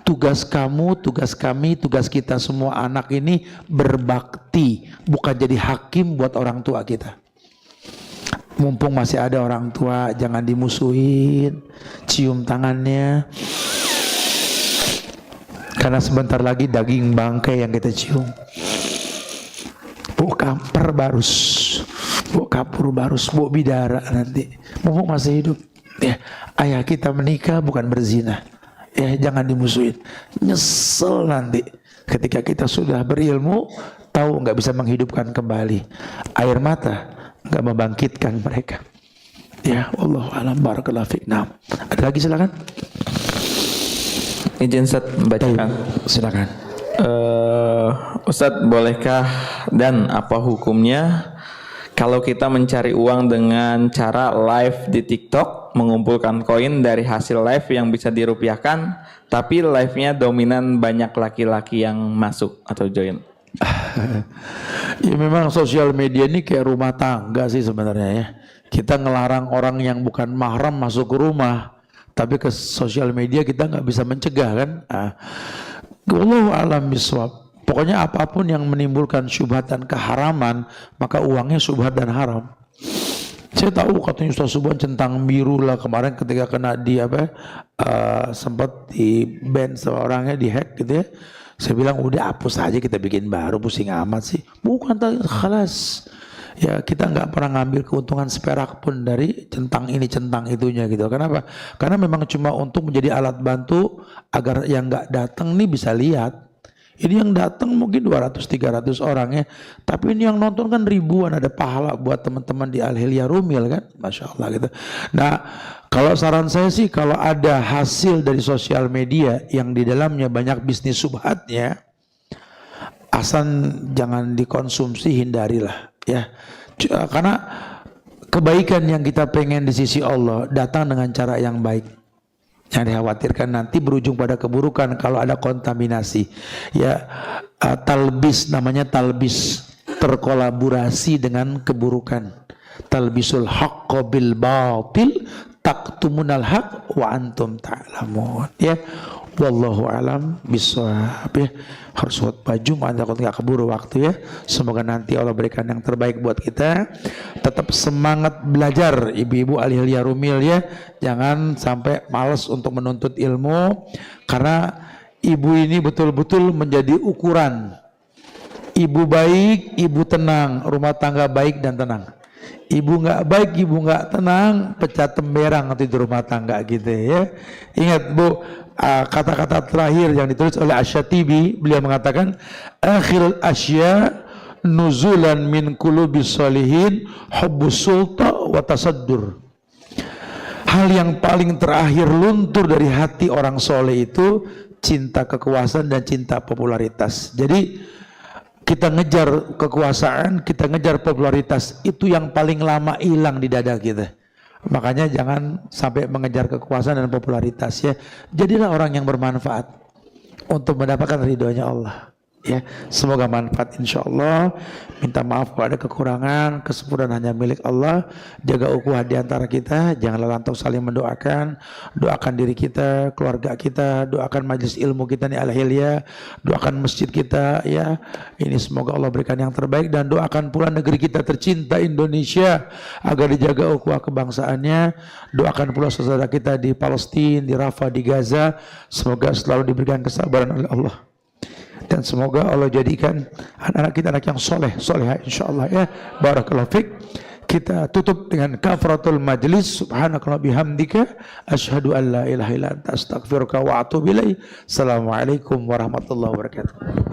Tugas kamu, tugas kami, tugas kita semua anak ini berbakti, bukan jadi hakim buat orang tua kita. Mumpung masih ada orang tua, jangan dimusuhin, cium tangannya. Karena sebentar lagi daging bangkai yang kita cium. Bau kamper barus, bau kapur barus, bau bidara nanti. Mumpung masih hidup. Ya, ayah kita menikah bukan berzina. Ya, jangan dimusuhin. Nyesel nanti ketika kita sudah berilmu, tahu nggak bisa menghidupkan kembali. Air mata nggak membangkitkan mereka. Ya Allah alam barakallahu fiik. Nah, ada lagi silakan. Izin Ustaz membacakan. Silakan. Ustaz, bolehkah dan apa hukumnya kalau kita mencari uang dengan cara live di TikTok, mengumpulkan koin dari hasil live yang bisa dirupiahkan, tapi live-nya dominan banyak laki-laki yang masuk atau join? Ya memang sosial media ini kayak rumah tangga sih sebenarnya ya. Kita ngelarang orang yang bukan mahram masuk ke rumah, tapi ke sosial media kita nggak bisa mencegah kan. Wallahu a'lam bishawab. Pokoknya apapun yang menimbulkan syubhat dan keharaman, maka uangnya syubhat dan haram. Saya tahu katanya Ustaz Subhan centang biru lah kemarin ketika kena di sempat di ban sama orangnya, di hack gitu ya. Saya bilang udah hapus aja, kita bikin baru, pusing amat sih. Bukan, khalas. Ya kita nggak pernah ngambil keuntungan seperak pun dari centang ini centang itunya gitu. Kenapa? Karena memang cuma untuk menjadi alat bantu agar yang nggak datang nih bisa lihat. Ini yang datang mungkin 200-300 orang ya. Tapi ini yang nonton kan ribuan, ada pahala buat teman-teman di Al-Hilya Rumil kan. Masya Allah gitu. Nah kalau saran saya sih, kalau ada hasil dari sosial media yang di dalamnya banyak bisnis subhatnya, asal jangan dikonsumsi, hindarilah ya. Karena kebaikan yang kita pengen di sisi Allah datang dengan cara yang baik. Yang dikhawatirkan nanti berujung pada keburukan kalau ada kontaminasi. Ya, talbis, namanya talbis, terkolaborasi dengan keburukan. Talbisul haqqo bil batil taktumunal haq wa antum ta'lamun. Ya, wallahu alam bishawab. Ya, harus khutbah Jumat, takut nggak keburu waktu ya. Semoga nanti Allah berikan yang terbaik buat kita. Tetap semangat belajar ibu-ibu Al-Hilya Rumil ya. Jangan sampai malas untuk menuntut ilmu, karena ibu ini betul-betul menjadi ukuran. Ibu baik, ibu tenang, rumah tangga baik dan tenang. Ibu nggak baik, ibu nggak tenang, pecah temberang nanti di rumah tangga gitu ya. Ingat Bu, kata-kata terakhir yang ditulis oleh Asy-Syatibi, beliau mengatakan akhirul asya nuzulan min qulubis sholihin hubbus sulta wa tasaddur. Hal yang paling terakhir luntur dari hati orang soleh itu cinta kekuasaan dan cinta popularitas. Jadi kita ngejar kekuasaan, kita ngejar popularitas, itu yang paling lama hilang di dada kita. Makanya jangan sampai mengejar kekuasaan dan popularitas ya. Jadilah orang yang bermanfaat untuk mendapatkan ridhonya Allah. Ya, semoga manfaat insyaallah. Minta maaf kalau ada kekurangan, kesempurnaan hanya milik Allah. Jaga ukhuwah di antara kita, jangan lantas saling mendoakan. Doakan diri kita, keluarga kita, doakan majelis ilmu kita nih Al-Hilya, doakan masjid kita ya. Ini semoga Allah berikan yang terbaik dan doakan pula negeri kita tercinta Indonesia agar dijaga ukhuwah kebangsaannya. Doakan pula saudara kita di Palestina, di Rafah, di Gaza, semoga selalu diberikan kesabaran oleh Allah. Dan semoga Allah jadikan anak-anak kita anak yang soleh, soleha insyaallah ya. Barakallahu fiik. Kita tutup dengan kafaratul majlis. Subhanakallah bihamdika asyhadu an la ilaha illa anta astaghfiruka wa atubu ilaik. Assalamualaikum warahmatullahi wabarakatuh.